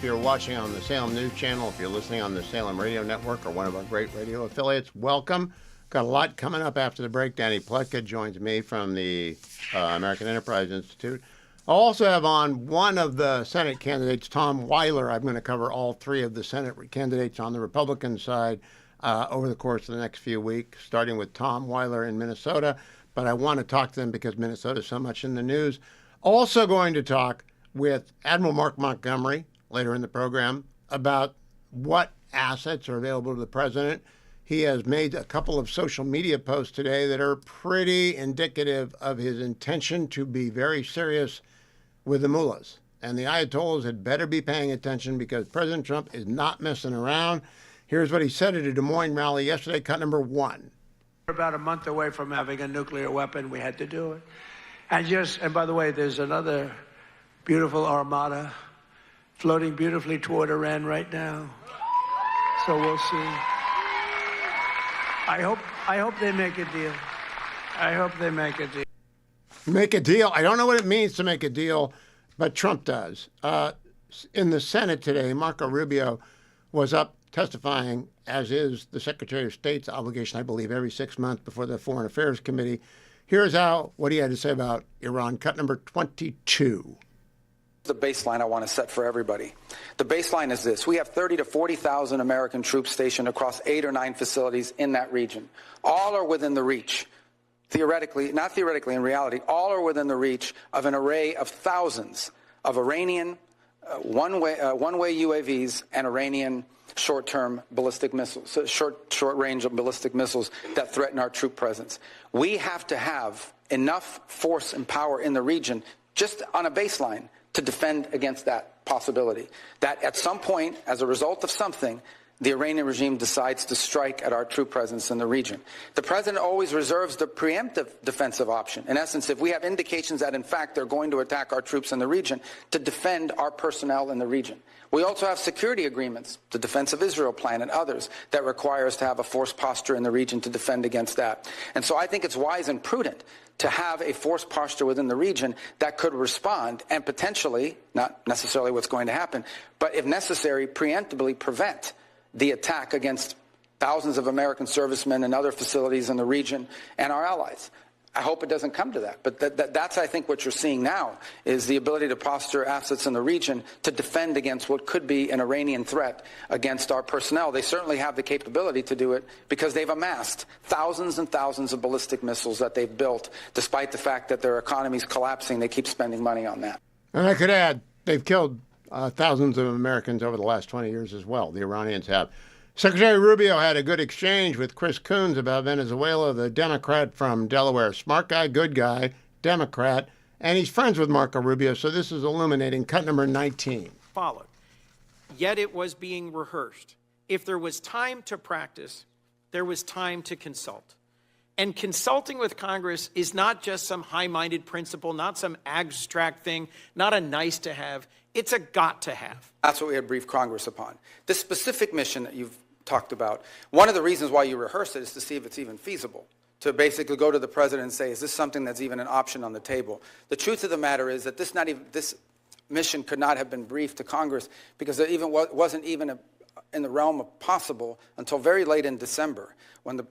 if you're watching on the Salem News Channel, if you're listening on the Salem Radio Network or one of our great radio affiliates, welcome. Got a lot coming up after the break. Danny Pletka joins me from the American Enterprise Institute. I'll also have on one of the Senate candidates, Tom Weiler. I'm going to cover all three of the Senate candidates on the Republican side over the course of the next few weeks, starting with Tom Weiler in Minnesota. But I want to talk to them because Minnesota is so much in the news. Also going to talk with Admiral Mark Montgomery later in the program about what assets are available to the president. He has made a couple of social media posts today that are pretty indicative of his intention to be very serious with the mullahs. And the Ayatollahs had better be paying attention because President Trump is not messing around. Here's what he said at a Des Moines rally yesterday, cut number 1. We're about a month away from having a nuclear weapon. We had to do it. And by the way, there's another beautiful armada floating beautifully toward Iran right now. So we'll see. I hope they make a deal. I hope they make a deal. Make a deal? I don't know what it means to make a deal, but Trump does. In the Senate today, Marco Rubio was up testifying, as is the Secretary of State's obligation, I believe, every 6 months before the Foreign Affairs Committee. Here's what he had to say about Iran, cut number 22. The baseline I want to set for everybody. The baseline is this. We have 30 to 40,000 American troops stationed across 8 or 9 facilities in that region. All are within the reach. Theoretically, not theoretically, in reality, all are within the reach of an array of thousands of Iranian one-way UAVs and Iranian short-term ballistic missiles, short-range ballistic missiles that threaten our troop presence. We have to have enough force and power in the region, just on a baseline, to defend against that possibility. That at some point, as a result of something, the Iranian regime decides to strike at our troop presence in the region. The president always reserves the preemptive defensive option. In essence, if we have indications that, in fact, they're going to attack our troops in the region, to defend our personnel in the region. We also have security agreements, the Defense of Israel Plan and others, that require us to have a force posture in the region to defend against that. And so I think it's wise and prudent to have a force posture within the region that could respond and potentially, not necessarily what's going to happen, but if necessary, preemptively prevent the attack against thousands of American servicemen and other facilities in the region and our allies. I hope it doesn't come to that. But that's, I think, what you're seeing now is the ability to posture assets in the region to defend against what could be an Iranian threat against our personnel. They certainly have the capability to do it because they've amassed thousands and thousands of ballistic missiles that they've built. Despite the fact that their economy's collapsing, they keep spending money on that. And I could add, they've killed thousands of Americans over the last 20 years as well. The Iranians have. Secretary Rubio had a good exchange with Chris Coons about Venezuela, the Democrat from Delaware. Smart guy, good guy, Democrat, and he's friends with Marco Rubio, so this is illuminating. Cut number 19. Followed. Yet it was being rehearsed. If there was time to practice, there was time to consult. And consulting with Congress is not just some high-minded principle, not some abstract thing, not a nice to have. It's a got to have. That's what we had briefed Congress upon. This specific mission that you've talked about, one of the reasons why you rehearse it is to see if it's even feasible, to basically go to the president and say, is this something that's even an option on the table? The truth of the matter is that this mission could not have been briefed to Congress because it wasn't even in the realm of possible until very late in December,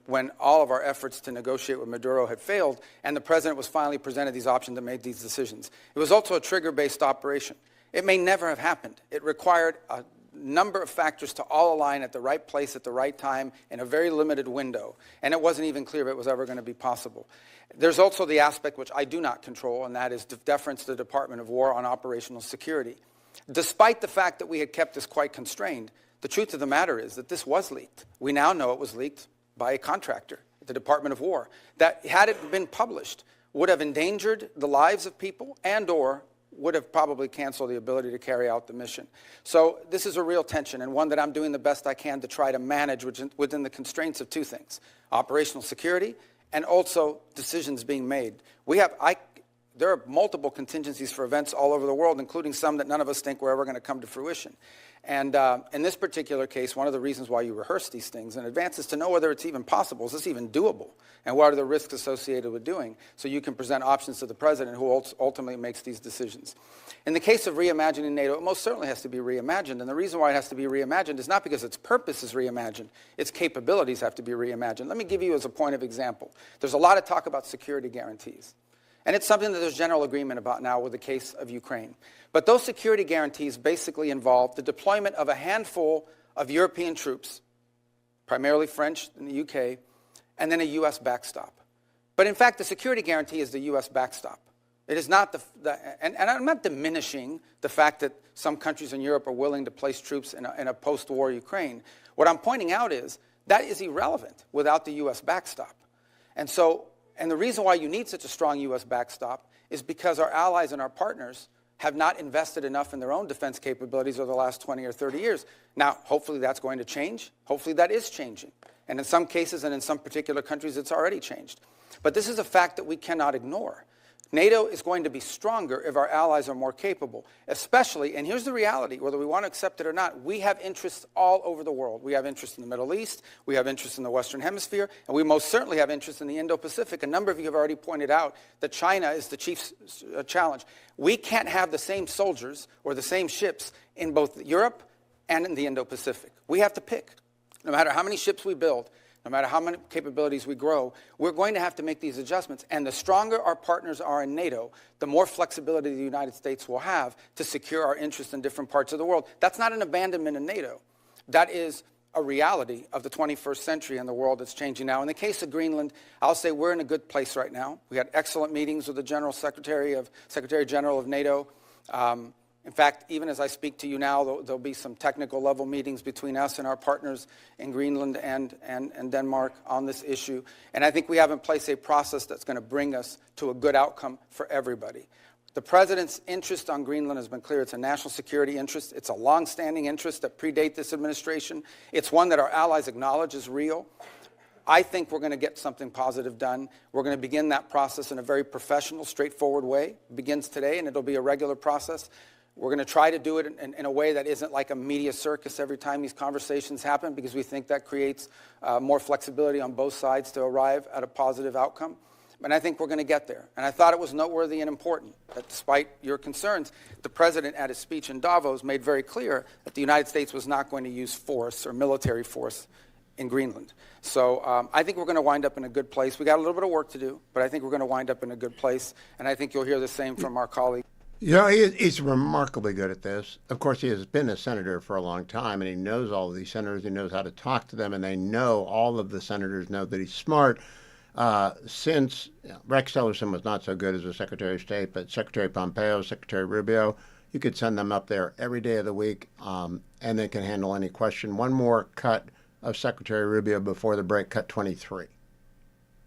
when all of our efforts to negotiate with Maduro had failed and the president was finally presented these options and made these decisions. It was also a trigger-based operation. It may never have happened. It required a number of factors to all align at the right place at the right time in a very limited window, and it wasn't even clear if it was ever going to be possible. There's also the aspect which I do not control, and that is deference to the Department of War on operational security. Despite the fact that we had kept this quite constrained, the truth of the matter is that this was leaked. We now know it was leaked by a contractor at the Department of War that, had it been published, would have endangered the lives of people and/or would have probably canceled the ability to carry out the mission. So this is a real tension, and one that I'm doing the best I can to try to manage within the constraints of two things: operational security and also decisions being made. there are multiple contingencies for events all over the world, including some that none of us think were ever going to come to fruition. And in this particular case, one of the reasons why you rehearse these things in advance is to know whether it's even possible. Is this even doable? And what are the risks associated with doing? So you can present options to the president who ultimately makes these decisions. In the case of reimagining NATO, it most certainly has to be reimagined. And the reason why it has to be reimagined is not because its purpose is reimagined. Its capabilities have to be reimagined. Let me give you as a point of example. There's a lot of talk about security guarantees. And it's something that there's general agreement about now with the case of Ukraine. But those security guarantees basically involve the deployment of a handful of European troops, primarily French in the UK, and then a U.S. backstop. But in fact, the security guarantee is the U.S. backstop. It is not and I'm not diminishing the fact that some countries in Europe are willing to place troops in a post-war Ukraine. What I'm pointing out is that is irrelevant without the U.S. backstop. And the reason why you need such a strong U.S. backstop is because our allies and our partners have not invested enough in their own defense capabilities over the last 20 or 30 years. Now, hopefully that's going to change. Hopefully that is changing. And in some cases and in some particular countries, it's already changed. But this is a fact that we cannot ignore. NATO is going to be stronger if our allies are more capable, especially, and here's the reality, whether we want to accept it or not, we have interests all over the world. We have interests in the Middle East, we have interests in the Western Hemisphere, and we most certainly have interests in the Indo-Pacific. A number of you have already pointed out that China is the chief challenge. We can't have the same soldiers or the same ships in both Europe and in the Indo-Pacific. We have to pick. No matter how many ships we build, no matter how many capabilities we grow, we're going to have to make these adjustments. And the stronger our partners are in NATO, the more flexibility the United States will have to secure our interests in different parts of the world. That's not an abandonment of NATO. That is a reality of the 21st century and the world that's changing now. In the case of Greenland, I'll say we're in a good place right now. We had excellent meetings with the Secretary General of NATO. In fact, even as I speak to you now, there'll be some technical level meetings between us and our partners in Greenland and Denmark on this issue. And I think we have in place a process that's going to bring us to a good outcome for everybody. The president's interest on Greenland has been clear. It's a national security interest. It's a long-standing interest that predates this administration. It's one that our allies acknowledge is real. I think we're going to get something positive done. We're going to begin that process in a very professional, straightforward way. It begins today, and it'll be a regular process. We're going to try to do it in a way that isn't like a media circus every time these conversations happen, because we think that creates more flexibility on both sides to arrive at a positive outcome. And I think we're going to get there. And I thought it was noteworthy and important that despite your concerns, the president at his speech in Davos made very clear that the United States was not going to use force or military force in Greenland. So I think we're going to wind up in a good place. We got a little bit of work to do, but I think we're going to wind up in a good place. And I think you'll hear the same from our colleagues. You know, he's remarkably good at this. Of course, he has been a senator for a long time, and he knows all of these senators. He knows how to talk to them, and all of the senators know that he's smart. Since Rex Tillerson was not so good as a Secretary of State, but Secretary Pompeo, Secretary Rubio, you could send them up there every day of the week, and they can handle any question. One more cut of Secretary Rubio before the break, cut 23.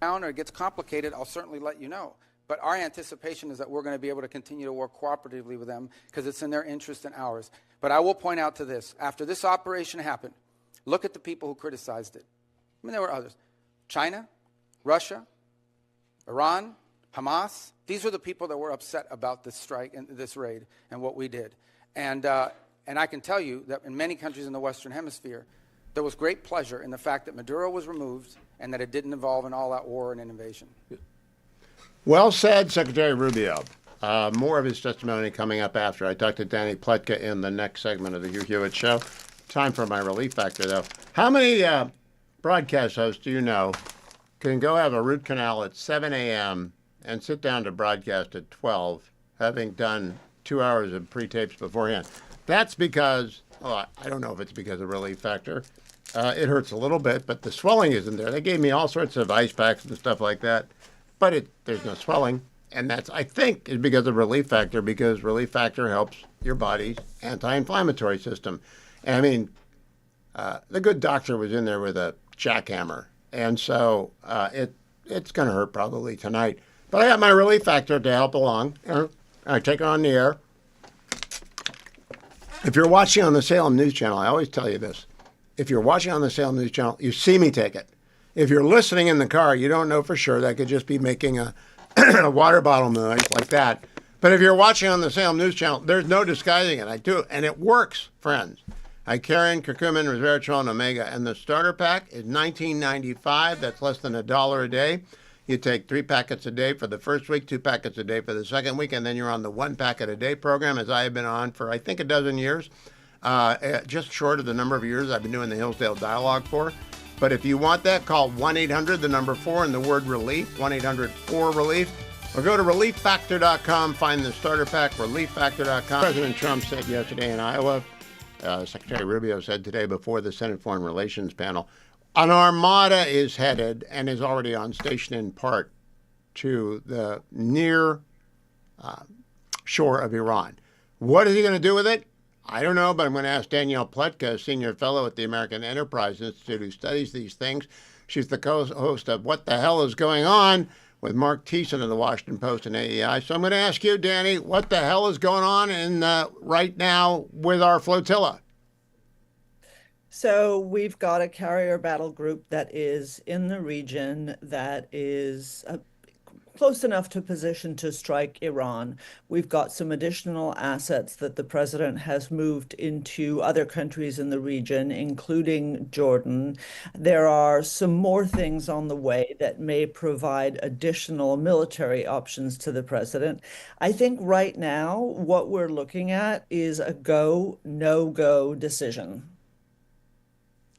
Or it gets complicated, I'll certainly let you know. But our anticipation is that we're going to be able to continue to work cooperatively with them because it's in their interest and ours. But I will point out to this. After this operation happened, look at the people who criticized it. I mean, there were others. China, Russia, Iran, Hamas. These were the people that were upset about this strike and this raid and what we did. And I can tell you that in many countries in the Western Hemisphere, there was great pleasure in the fact that Maduro was removed and that it didn't involve an all-out war and an invasion. Well said, Secretary Rubio. More of his testimony coming up after. I talked to Danny Pletka in the next segment of the Hugh Hewitt Show. Time for my relief factor, though. How many broadcast hosts do you know can go have a root canal at 7 a.m. and sit down to broadcast at 12, having done 2 hours of pre-tapes beforehand? That's because, I don't know if it's because of relief factor. It hurts a little bit, but the swelling isn't there. They gave me all sorts of ice packs and stuff like that. But there's no swelling, and that's, I think, is because of relief factor, because relief factor helps your body's anti-inflammatory system. And I mean, the good doctor was in there with a jackhammer, and so it's going to hurt probably tonight. But I got my relief factor to help along. I take it on the air. If you're watching on the Salem News Channel, I always tell you this. If you're watching on the Salem News Channel, you see me take it. If you're listening in the car, you don't know for sure. That could just be making a a water bottle noise like that. But if you're watching on the Salem News Channel, there's no disguising it. I do, and it works, friends. Icarian, curcumin, resveratrol, and omega. And the starter pack is $19.95. That's less than $1 a day. You take 3 packets a day for the first week, 2 packets a day for the second week, and then you're on the 1 packet a day program, as I have been on for, I think, a dozen years. Just short of the number of years I've been doing the Hillsdale Dialogue for. But if you want that, call 1-800, the number 4, and the word relief, 1-800-4-RELIEF. Or go to relieffactor.com, find the starter pack, relieffactor.com. President Trump said yesterday in Iowa, Secretary Rubio said today before the Senate Foreign Relations panel, an armada is headed and is already on station in part to the near shore of Iran. What is he going to do with it? I don't know, but I'm going to ask Danielle Pletka, senior fellow at the American Enterprise Institute, who studies these things. She's the co-host of What the Hell is Going On with Mark Thiessen of the Washington Post and AEI. So I'm going to ask you, Danny, what the hell is going on right now with our flotilla? So we've got a carrier battle group that is in the region that is close enough to position to strike Iran. We've got some additional assets that the president has moved into other countries in the region, including Jordan. There are some more things on the way that may provide additional military options to the president. I think right now what we're looking at is a go, no-go decision.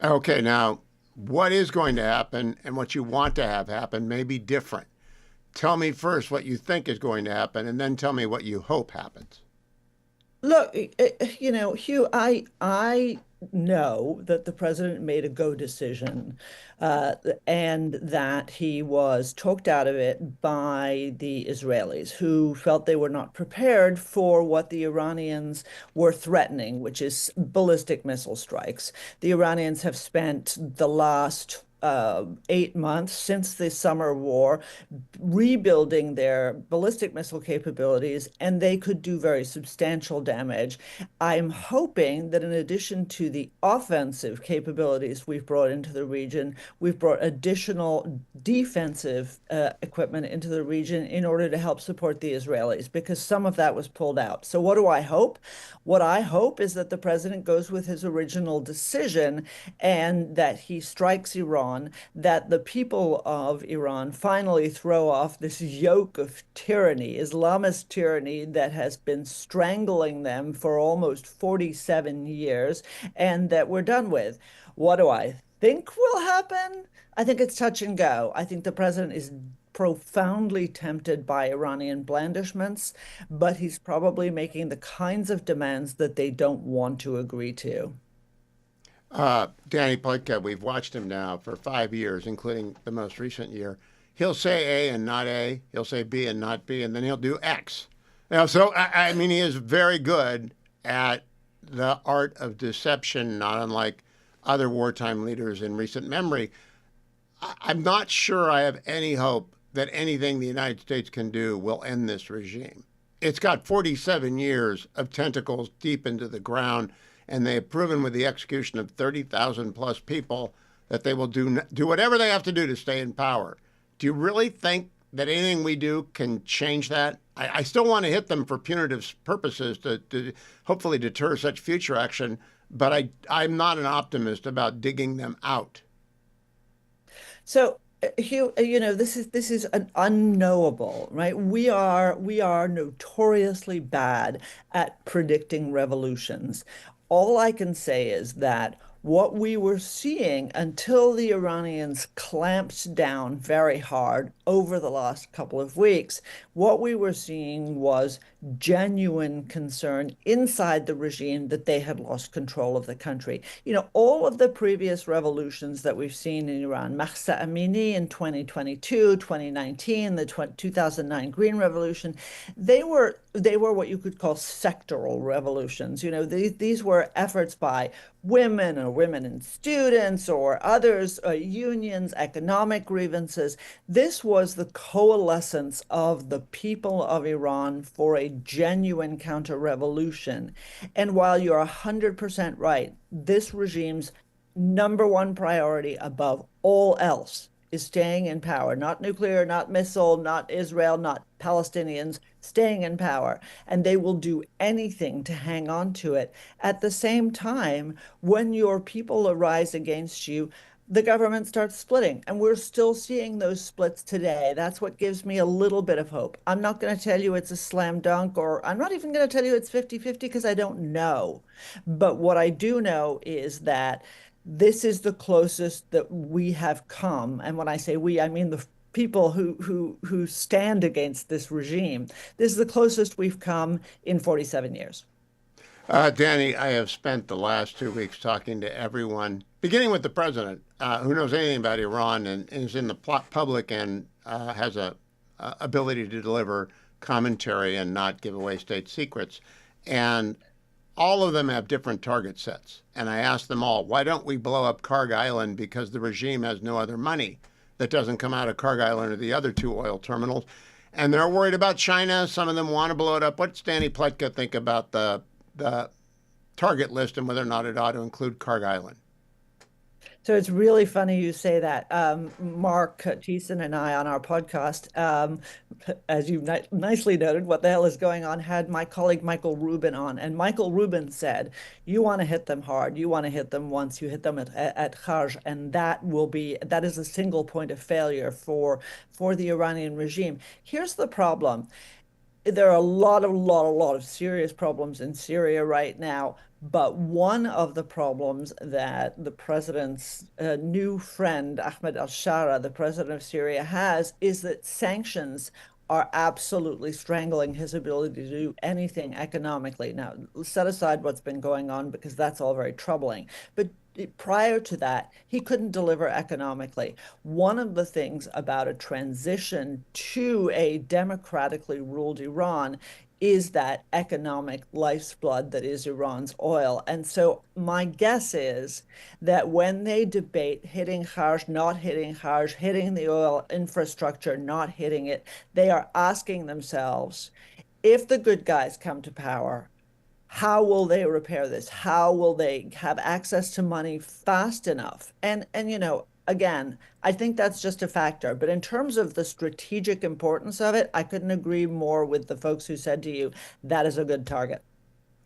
Okay, now, what is going to happen and what you want to have happen may be different. Tell me first what you think is going to happen, and then tell me what you hope happens. Look, Hugh, I know that the president made a go decision, and that he was talked out of it by the Israelis, who felt they were not prepared for what the Iranians were threatening, which is ballistic missile strikes. The Iranians have spent the last 8 months since the summer war, rebuilding their ballistic missile capabilities, and they could do very substantial damage. I'm hoping that in addition to the offensive capabilities we've brought into the region, we've brought additional defensive equipment into the region in order to help support the Israelis, because some of that was pulled out. So what do I hope? What I hope is that the president goes with his original decision and that he strikes Iran, that the people of Iran finally throw off this yoke of tyranny, Islamist tyranny that has been strangling them for almost 47 years, and that we're done with. What do I think will happen? I think it's touch and go. I think the president is profoundly tempted by Iranian blandishments, but he's probably making the kinds of demands that they don't want to agree to. Danny Pletka, we've watched him now for 5 years, including the most recent year. He'll say A and not A. He'll say B and not B, and then he'll do X. Now, so, I mean, he is very good at the art of deception, not unlike other wartime leaders in recent memory. I'm not sure I have any hope that anything the United States can do will end this regime. It's got 47 years of tentacles deep into the ground, and they have proven with the execution of 30,000 plus people that they will do whatever they have to do to stay in power. Do you really think that anything we do can change that? I still want to hit them for punitive purposes to hopefully deter such future action, but I'm not an optimist about digging them out. So, Hugh, this is an unknowable, right? We are notoriously bad at predicting revolutions. All I can say is that what we were seeing until the Iranians clamped down very hard over the last couple of weeks, what we were seeing was genuine concern inside the regime that they had lost control of the country. All of the previous revolutions that we've seen in Iran, Mahsa Amini in 2022, 2019, the 2009 Green Revolution, they were what you could call sectoral revolutions. These were efforts by women or women and students or others, unions, economic grievances. This was the coalescence of the people of Iran for a genuine counter-revolution. And while you're 100% right, this regime's number one priority above all else is staying in power, not nuclear, not missile, not Israel, not Palestinians, staying in power. And they will do anything to hang on to it. At the same time, when your people arise against you, the government starts splitting. And we're still seeing those splits today. That's what gives me a little bit of hope. I'm not going to tell you it's a slam dunk, or I'm not even going to tell you it's 50-50 because I don't know. But what I do know is that this is the closest that we have come. And when I say we, I mean the people who stand against this regime. This is the closest we've come in 47 years. Danny, I have spent the last 2 weeks talking to everyone, beginning with the president, who knows anything about Iran and is in the public and has a ability to deliver commentary and not give away state secrets. And all of them have different target sets. And I asked them all, why don't we blow up Karg Island? Because the regime has no other money that doesn't come out of Karg Island or the other two oil terminals. And they're worried about China. Some of them want to blow it up. What's Danny Pletka think about the target list and whether or not it ought to include Karg Island? So it's really funny you say that. Mark Thiessen and I on our podcast, as you nicely noted, What the Hell is Going On, had my colleague Michael Rubin on. And Michael Rubin said, you want to hit them hard. You want to hit them once. You hit them at Karj. And that is a single point of failure for the Iranian regime. Here's the problem. There are a lot of serious problems in Syria right now. But one of the problems that the president's new friend, Ahmed al-Shara, the president of Syria, has is that sanctions are absolutely strangling his ability to do anything economically. Now, set aside what's been going on because that's all very troubling. But prior to that, he couldn't deliver economically. One of the things about a transition to a democratically ruled Iran is that economic lifeblood that is Iran's oil. And so my guess is that when they debate hitting Karj, not hitting Karj, hitting the oil infrastructure, not hitting it, they are asking themselves, if the good guys come to power, how will they repair this? How will they have access to money fast enough? And again, I think that's just a factor. But in terms of the strategic importance of it, I couldn't agree more with the folks who said to you, that is a good target.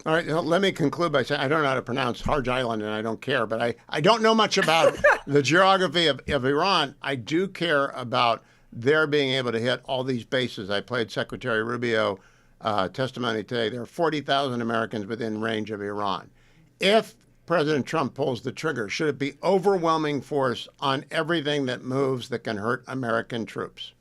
All right, let me conclude by saying I don't know how to pronounce Karj Island, and I don't care, but I don't know much about the geography of Iran. I do care about their being able to hit all these bases. I played Secretary Rubio testimony today. There are 40,000 Americans within range of Iran. If President Trump pulls the trigger, should it be overwhelming force on everything that moves that can hurt American troops?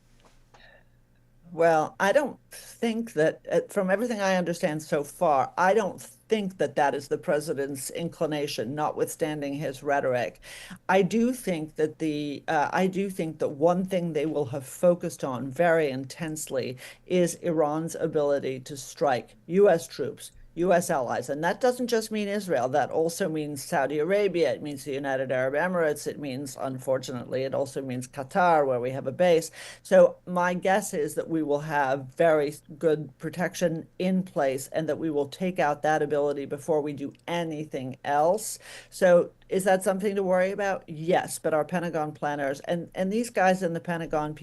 Well, I don't think that, from everything I understand so far, I don't think that that is the president's inclination, notwithstanding his rhetoric. I do think that one thing they will have focused on very intensely is Iran's ability to strike U.S. troops, U.S. allies. And that doesn't just mean Israel. That also means Saudi Arabia. It means the United Arab Emirates. It means, unfortunately, it also means Qatar, where we have a base. So my guess is that we will have very good protection in place and that we will take out that ability before we do anything else. So is that something to worry about? Yes, but our Pentagon planners and these guys in the Pentagon,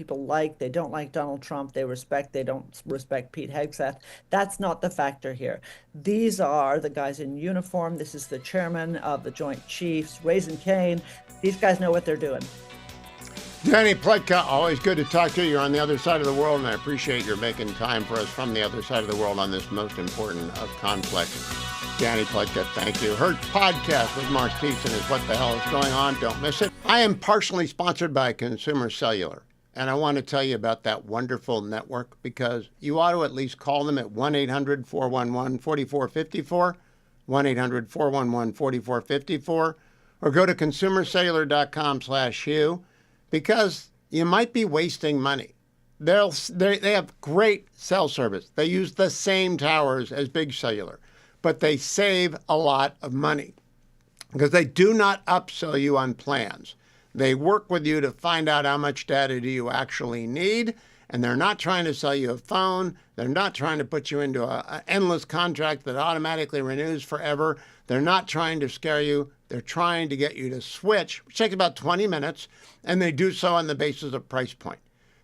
they don't like Donald Trump. They don't respect Pete Hegseth. That's not the factor here. These are the guys in uniform. This is the chairman of the Joint Chiefs, Raising Cane. These guys know what they're doing. Danny Pletka, always good to talk to you. You're on the other side of the world, and I appreciate your making time for us from the other side of the world on this most important of conflicts. Danny Pletka, thank you. Her podcast with Mark Thiessen is What the Hell is Going On? Don't miss it. I am partially sponsored by Consumer Cellular, and I want to tell you about that wonderful network because you ought to at least call them at 1-800-411-4454, 1-800-411-4454, or go to consumercellular.com/Hugh because you might be wasting money. They have great cell service. They use the same towers as Big Cellular, but they save a lot of money because they do not upsell you on plans. They work with you to find out how much data do you actually need, and they're not trying to sell you a phone. They're not trying to put you into an endless contract that automatically renews forever. They're not trying to scare you. They're trying to get you to switch, which takes about 20 minutes, and they do so on the basis of price point.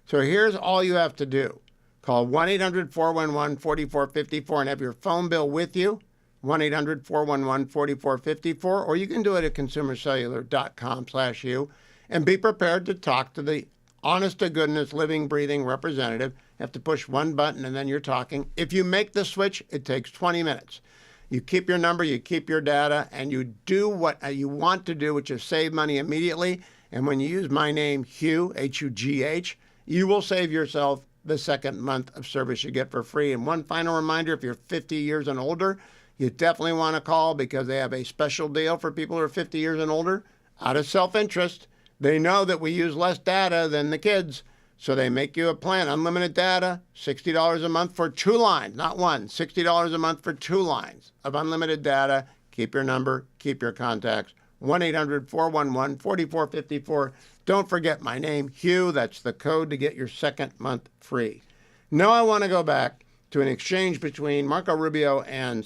So here's all you have to do. Call 1-800-411-4454 and have your phone bill with you, 1-800-411-4454, or you can do it at consumercellular.com/you, and be prepared to talk to the honest-to-goodness, living, breathing representative. You have to push one button, and then you're talking. If you make the switch, it takes 20 minutes. You keep your number, you keep your data, and you do what you want to do, which is save money immediately. And when you use my name, Hugh, H-U-G-H, you will save yourself the second month of service you get for free. And one final reminder, if you're 50 years and older, you definitely want to call because they have a special deal for people who are 50 years and older. Out of self-interest, they know that we use less data than the kids, so they make you a plan. Unlimited data, $60 a month for 2 lines, not one, $60 a month for 2 lines of unlimited data. Keep your number, keep your contacts, 1-800-411-4454. Don't forget my name, Hugh. That's the code to get your second month free. Now I want to go back to an exchange between Marco Rubio and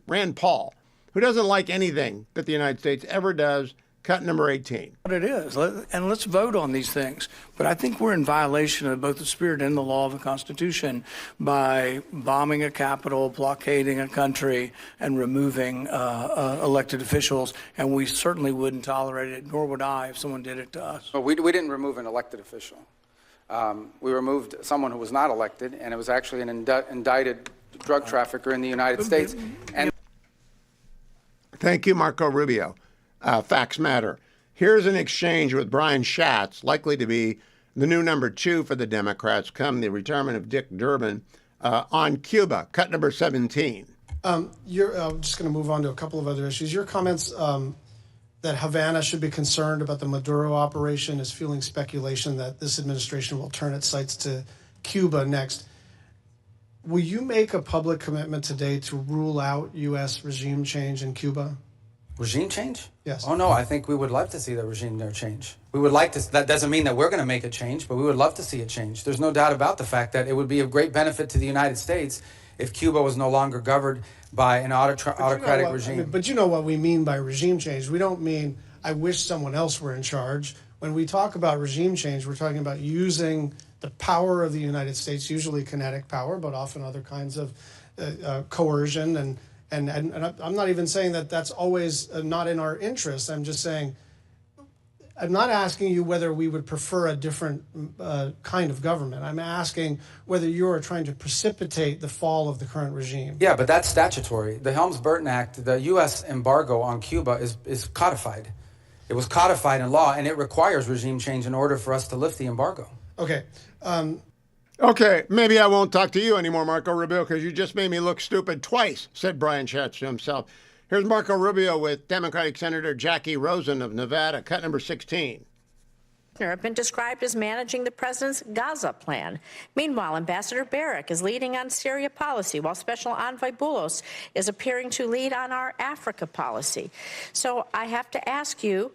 Rand Paul, who doesn't like anything that the United States ever does. Cut number 18. What it is, and let's vote on these things. But I think we're in violation of both the spirit and the law of the Constitution by bombing a capital, blockading a country, and removing elected officials. And we certainly wouldn't tolerate it, nor would I if someone did it to us. Well, we didn't remove an elected official. We removed someone who was not elected, and it was actually an indicted drug trafficker in the United States. And Thank you, Marco Rubio. Facts matter. Here's an exchange with Brian Schatz, likely to be the new number 2 for the Democrats come the retirement of Dick Durbin, on Cuba. Cut number 17. You're just going to move on to a couple of other issues. Your comments that Havana should be concerned about the Maduro operation is fueling speculation that this administration will turn its sights to Cuba next. Will you make a public commitment today to rule out U.S. regime change in Cuba? regime change? Yes. Oh, no, I think we would love to see the regime there change. We would like to, that doesn't mean that we're going to make a change, but we would love to see it change. There's no doubt about the fact that it would be of great benefit to the United States if Cuba was no longer governed by an autocratic regime. But you know what we mean by regime change. We don't mean, I wish someone else were in charge. When we talk about regime change, we're talking about using the power of the United States, usually kinetic power, but often other kinds of coercion. And I'm not even saying that that's always not in our interest. I'm just saying, I'm not asking you whether we would prefer a different kind of government. I'm asking whether you are trying to precipitate the fall of the current regime. Yeah, but that's statutory. The Helms-Burton Act, the U.S. embargo on Cuba is codified. It was codified in law, and it requires regime change in order for us to lift the embargo. Okay. Okay, maybe I won't talk to you anymore, Marco Rubio, because you just made me look stupid twice, said Brian Schatz to himself. Here's Marco Rubio with Democratic Senator Jackie Rosen of Nevada, cut number 16. Have been described as managing the president's Gaza plan. Meanwhile, Ambassador Barrack is leading on Syria policy, while Special Envoy Boulos is appearing to lead on our Africa policy. So I have to ask you,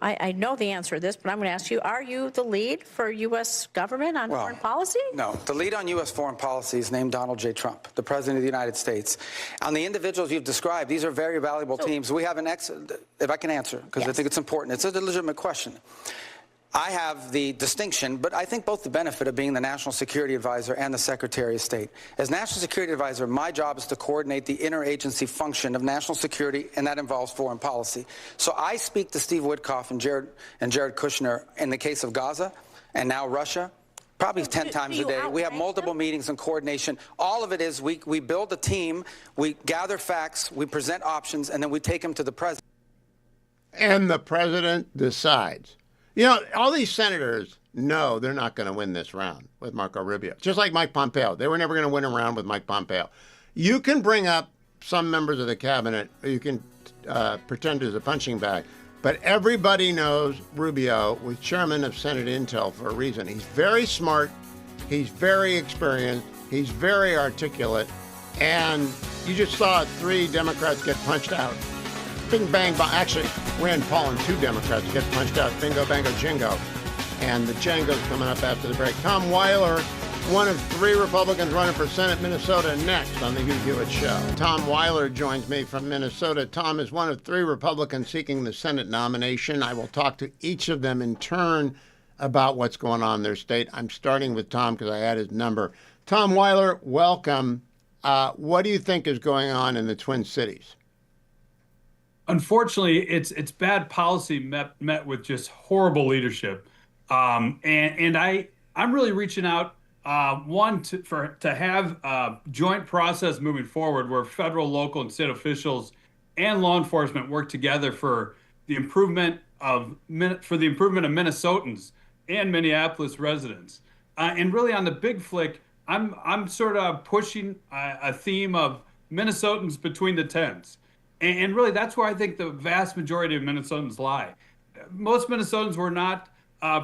I know the answer to this, but I'm going to ask you, are you the lead for U.S. government on foreign policy? No. The lead on U.S. foreign policy is named Donald J. Trump, the President of the United States. On the individuals you've described, these are very valuable teams. We have an excellent, if I can answer, because I think it's important. It's a legitimate question. I have the distinction, but I think both the benefit of being the National Security Advisor and the Secretary of State. As National Security Advisor, my job is to coordinate the interagency function of national security, and that involves foreign policy. So I speak to Steve Witkoff and Jared Kushner in the case of Gaza and now Russia, probably 10 times a day. We have multiple meetings and coordination. All of it is we build a team, we gather facts, we present options, and then we take them to the president. And the president decides. You know, all these senators know they're not going to win this round with Marco Rubio. Just like Mike Pompeo. They were never going to win a round with Mike Pompeo. You can bring up some members of the cabinet, or you can pretend as a punching bag, but everybody knows Rubio was chairman of Senate Intel for a reason. He's very smart, he's very experienced, he's very articulate, and you just saw 3 Democrats get punched out. Bing, bang, bang. Actually, Rand Paul and 2 Democrats get punched out. Bingo, bango, jingo. And the Django's coming up after the break. Tom Weiler one of three Republicans running for Senate, Minnesota, next on the Hugh Hewitt Show. Tom Weiler joins me from Minnesota. Tom is one of three Republicans seeking the Senate nomination. I will talk to each of them in turn about what's going on in their state. I'm starting with Tom because I had his number. Tom Weiler, welcome. What do you think is going on in the Twin Cities? Unfortunately, it's bad policy met with just horrible leadership. And I'm really reaching out, to have a joint process moving forward where federal, local, and state officials and law enforcement work together for the improvement of Minnesotans and Minneapolis residents. And really on the big flick, I'm sort of pushing a theme of Minnesotans between the tents. And really, that's where I think the vast majority of Minnesotans lie. Most Minnesotans were not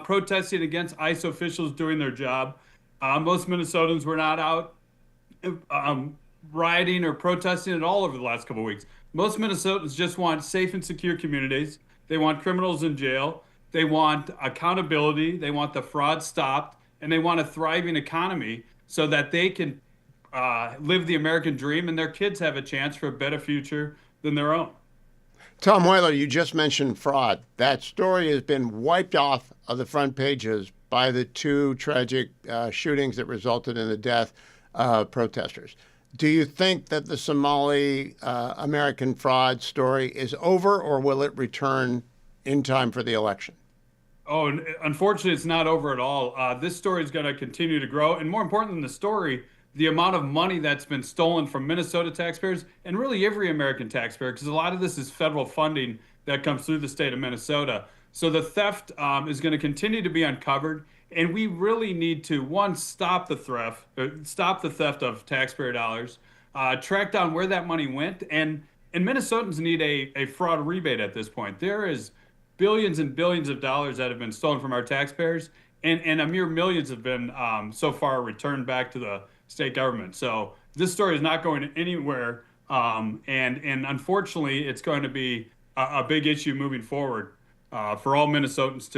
protesting against ICE officials doing their job. Most Minnesotans were not out rioting or protesting at all over the last couple of weeks. Most Minnesotans just want safe and secure communities. They want criminals in jail. They want accountability. They want the fraud stopped. And they want a thriving economy so that they can live the American dream and their kids have a chance for a better future than their own. Tom Weiler, you just mentioned fraud. That story has been wiped off of the front pages by the two tragic shootings that resulted in the death of protesters. Do you think that the Somali American fraud story is over, or will it return in time for the election? Oh, unfortunately, it's not over at all. This story is going to continue to grow. And more important than the story, the amount of money that's been stolen from Minnesota taxpayers and really every American taxpayer, because a lot of this is federal funding that comes through the state of Minnesota. So the theft is going to continue to be uncovered. And we really need to, one, stop the theft of taxpayer dollars, track down where that money went. And Minnesotans need a fraud rebate at this point. There is billions and billions of dollars that have been stolen from our taxpayers, and a mere millions have been so far returned back to the state government. So this story is not going anywhere, and unfortunately, it's going to be a big issue moving forward for all Minnesotans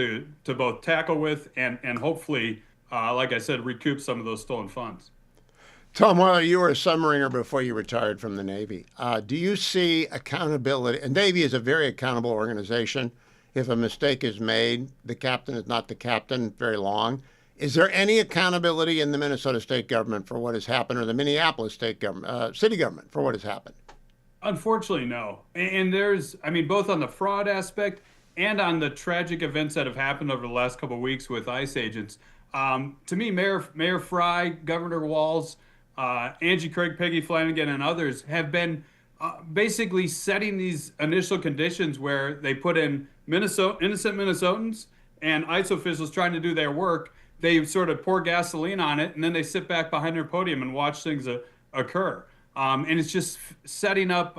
to both tackle with and hopefully, like I said, recoup some of those stolen funds. Tom Weiler, you were a submariner before you retired from the Navy. Do you see accountability? And Navy is a very accountable organization. If a mistake is made, the captain is not the captain very long. Is there any accountability in the Minnesota state government for what has happened, or the Minneapolis state government, city government for what has happened? Unfortunately, no. And there's, both on the fraud aspect and on the tragic events that have happened over the last couple of weeks with ICE agents. To me, Mayor Fry, Governor Walz, Angie Craig, Peggy Flanagan, and others have been basically setting these initial conditions where they put in innocent Minnesotans and ICE officials trying to do their work. They sort of pour gasoline on it, and then they sit back behind their podium and watch things occur. And it's just setting up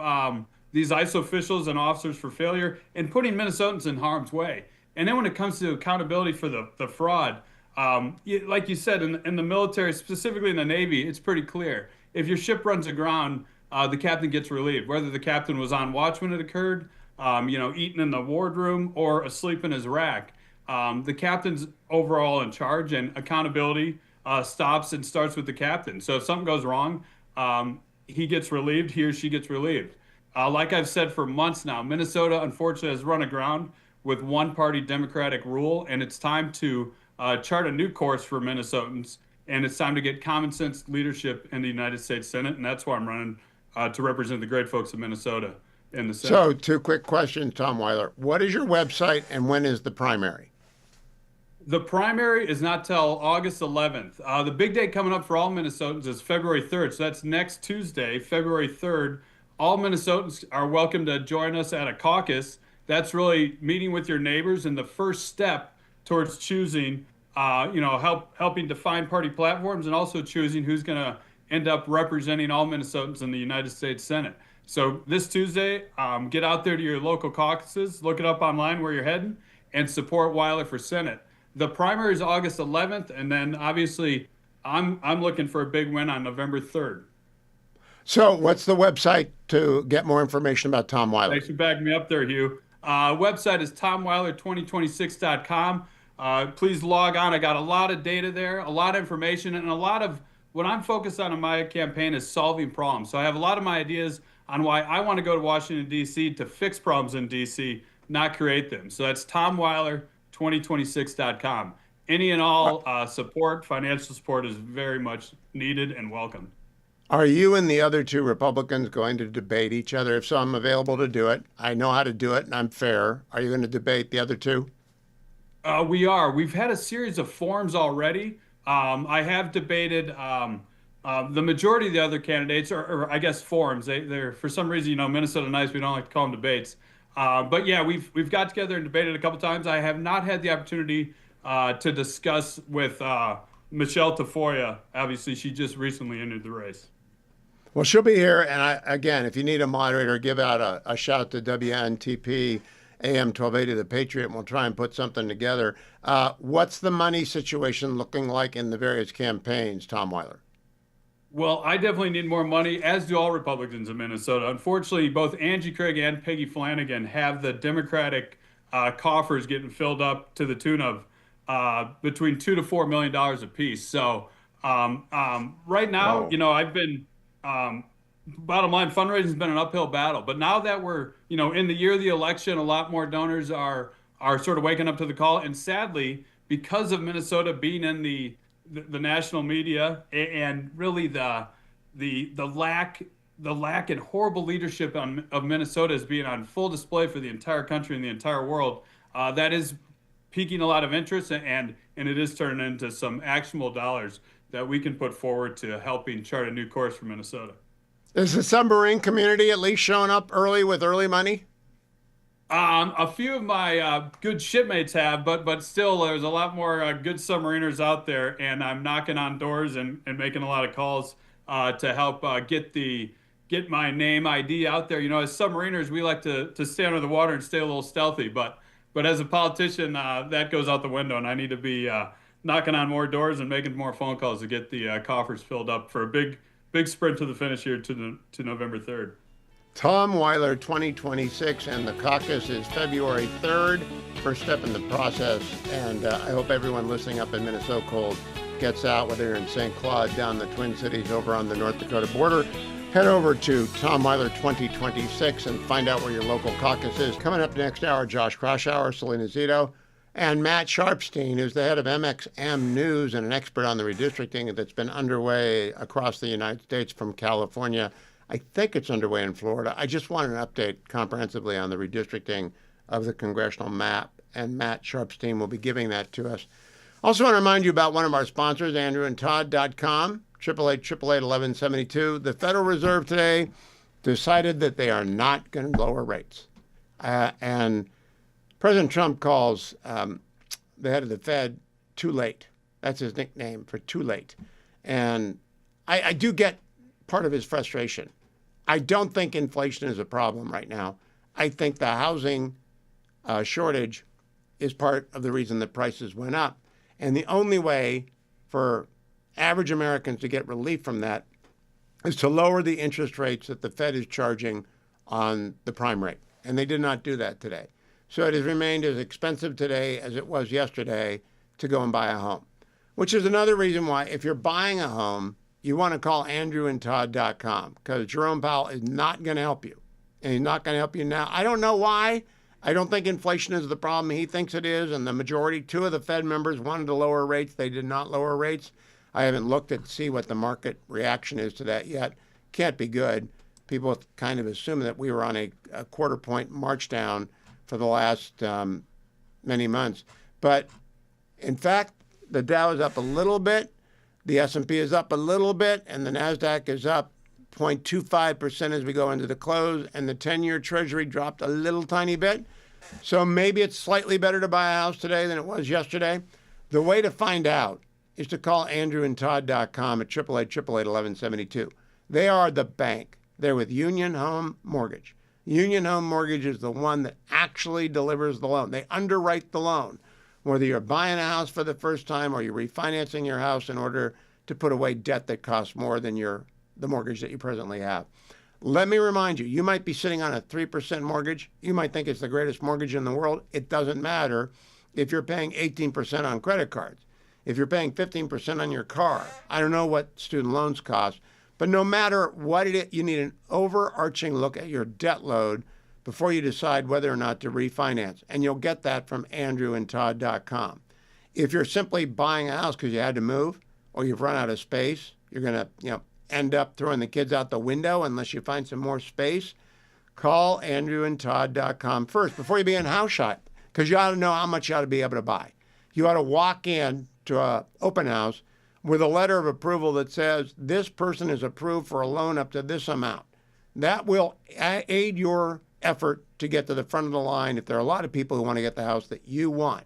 these ICE officials and officers for failure and putting Minnesotans in harm's way. And then when it comes to accountability for the fraud, like you said, in the military, specifically in the Navy, it's pretty clear. If your ship runs aground, the captain gets relieved, whether the captain was on watch when it occurred, eating in the wardroom, or asleep in his rack. The captain's overall in charge, and accountability stops and starts with the captain. So if something goes wrong, he or she gets relieved. Like I've said for months now, Minnesota, unfortunately, has run aground with one-party Democratic rule, and it's time to chart a new course for Minnesotans, and it's time to get common sense leadership in the United States Senate, and that's why I'm running to represent the great folks of Minnesota in the Senate. So, two quick questions, Tom Weiler. What is your website, and when is the primary? The primary is not till August 11th. The big day coming up for all Minnesotans is February 3rd. So that's next Tuesday, February 3rd. All Minnesotans are welcome to join us at a caucus. That's really meeting with your neighbors and the first step towards choosing, helping define party platforms, and also choosing who's going to end up representing all Minnesotans in the United States Senate. So this Tuesday, get out there to your local caucuses, look it up online where you're heading, and support Weiler for Senate. The primary is August 11th, and then obviously I'm looking for a big win on November 3rd. So what's the website to get more information about Tom Weiler? Thanks for backing me up there, Hugh. Website is TomWeiler2026.com. please log on. I got a lot of data there, a lot of information, and a lot of what I'm focused on in my campaign is solving problems. So I have a lot of my ideas on why I want to go to Washington, D.C. to fix problems in D.C., not create them. So that's TomWeiler2026.com. Any and all support, financial support is very much needed and welcome. Are you and the other two Republicans going to debate each other? If so, I'm available to do it. I know how to do it, and I'm fair. Are you going to debate the other two? We are. We've had a series of forums already. I have debated the majority of the other candidates, or I guess forums. They're for some reason, Minnesota Nice, we don't like to call them debates. But yeah, we've got together and debated a couple times. I have not had the opportunity to discuss with Michelle Tafoya. Obviously, she just recently entered the race. Well, she'll be here. And again, if you need a moderator, give out a shout to WNTP AM 1280 The Patriot, and we'll try and put something together. What's the money situation looking like in the various campaigns, Tom Weiler? Well, I definitely need more money, as do all Republicans in Minnesota. Unfortunately, both Angie Craig and Peggy Flanagan have the Democratic coffers getting filled up to the tune of between $2 to $4 million apiece. So right now, I've been bottom line, fundraising has been an uphill battle. But now that we're in the year of the election, a lot more donors are sort of waking up to the call. And sadly, because of Minnesota being in the national media and really the lack and horrible leadership of Minnesota is being on full display for the entire country and the entire world, that is piquing a lot of interest, and it is turning into some actionable dollars that we can put forward to helping chart a new course for Minnesota. Is the submarine community at least showing up early with early money? A few of my good shipmates have, but still there's a lot more good submariners out there, and I'm knocking on doors and making a lot of calls to help get my name ID out there. As submariners, we like to stay under the water and stay a little stealthy, but as a politician, that goes out the window, and I need to be knocking on more doors and making more phone calls to get the coffers filled up for a big sprint to the finish here to November 3rd. Tom Weiler 2026, and the caucus is February 3rd. First step in the process, and I hope everyone listening up in Minnesota Cold gets out, whether you're in St. Cloud, down the Twin Cities, over on the North Dakota border. Head over to Tom Weiler 2026 and find out where your local caucus is. Coming up next hour, Josh Kraushaar, Selena Zito, and Matt Sharpstein, who's the head of MXM News and an expert on the redistricting that's been underway across the United States from California. I think it's underway in Florida. I just want an update comprehensively on the redistricting of the congressional map, and Matt Sharpstein will be giving that to us. Also want to remind you about one of our sponsors, andrewandtodd.com, 888-888-1172. The Federal Reserve today decided that they are not going to lower rates. And President Trump calls the head of the Fed too late. That's his nickname for too late. And I do get part of his frustration. I don't think inflation is a problem right now. I think the housing shortage is part of the reason that prices went up. And the only way for average Americans to get relief from that is to lower the interest rates that the Fed is charging on the prime rate. And they did not do that today. So it has remained as expensive today as it was yesterday to go and buy a home, which is another reason why if you're buying a home, you want to call andrewandtodd.com, because Jerome Powell is not going to help you. And he's not going to help you now. I don't know why. I don't think inflation is the problem he thinks it is. And the majority, two of the Fed members wanted to lower rates. They did not lower rates. I haven't looked to see what the market reaction is to that yet. Can't be good. People kind of assume that we were on a quarter point march down for the last many months. But in fact, the Dow is up a little bit. The S&P is up a little bit, and the NASDAQ is up 0.25% as we go into the close, and the 10-year Treasury dropped a little tiny bit. So maybe it's slightly better to buy a house today than it was yesterday. The way to find out is to call andrewandtodd.com at 888-888-1172. They are the bank. They're with Union Home Mortgage. Union Home Mortgage is the one that actually delivers the loan. They underwrite the loan. Whether you're buying a house for the first time or you're refinancing your house in order to put away debt that costs more than the mortgage that you presently have. Let me remind you, you might be sitting on a 3% mortgage. You might think it's the greatest mortgage in the world. It doesn't matter. if you're paying 18% on credit cards, if you're paying 15% on your car. I don't know what student loans cost, but no matter what it is, you need an overarching look at your debt load before you decide whether or not to refinance. And you'll get that from andrewandtodd.com. If you're simply buying a house because you had to move or you've run out of space, you're going to end up throwing the kids out the window unless you find some more space. Call andrewandtodd.com first before you begin house shop, because you ought to know how much you ought to be able to buy. You ought to walk in to an open house with a letter of approval that says this person is approved for a loan up to this amount. That will aid your effort to get to the front of the line if there are a lot of people who want to get the house that you want.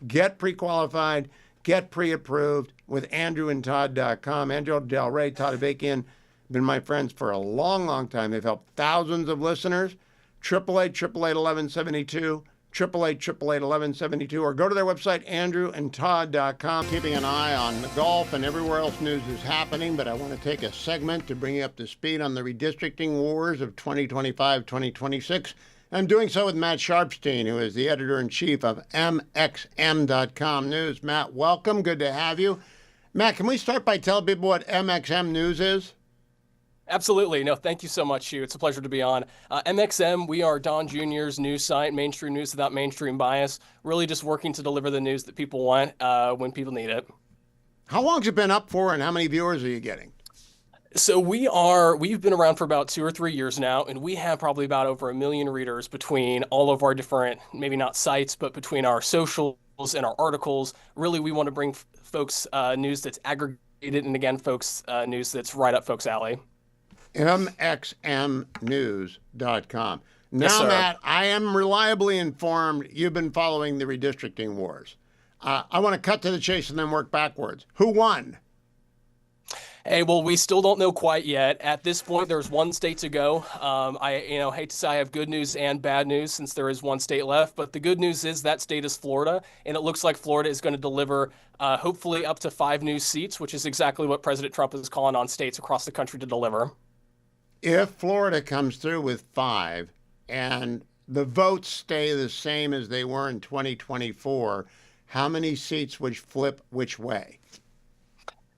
Get pre-qualified, get pre-approved with andrewandtodd.com. Angelo Del Rey, Todd Avakian, been my friends for a long, long time. They've helped thousands of listeners. 888-888-1172, 888-888-1172, or go to their website, andrewandtodd.com. Keeping an eye on the golf and everywhere else news is happening, but I want to take a segment to bring you up to speed on the redistricting wars of 2025-2026. I'm doing so with Matt Sharpstein, who is the editor-in-chief of MXM.com News. Matt, welcome. Good to have you. Matt, can we start by telling people what MXM News is? Absolutely. No, thank you so much, Hugh. It's a pleasure to be on. MXM, we are Don Jr.'s news site, mainstream news without mainstream bias, really just working to deliver the news that people want when people need it. How long has it been up for, and how many viewers are you getting? So we've been around for about 2 or 3 years now, and we have probably about over 1 million readers between all of our different, maybe not sites, but between our socials and our articles. Really, we want to bring folks news that's aggregated, and again, folks news that's right up folks' alley. MXMnews.com. Now, yes, Matt, I am reliably informed you've been following the redistricting wars. I want to cut to the chase and then work backwards. Who won? Hey, well, we still don't know quite yet. At this point, there's one state to go. I hate to say I have good news and bad news since there is one state left, but the good news is that state is Florida, and it looks like Florida is going to deliver hopefully up to 5 new seats, which is exactly what President Trump is calling on states across the country to deliver. If Florida comes through with 5 and the votes stay the same as they were in 2024, how many seats would flip which way?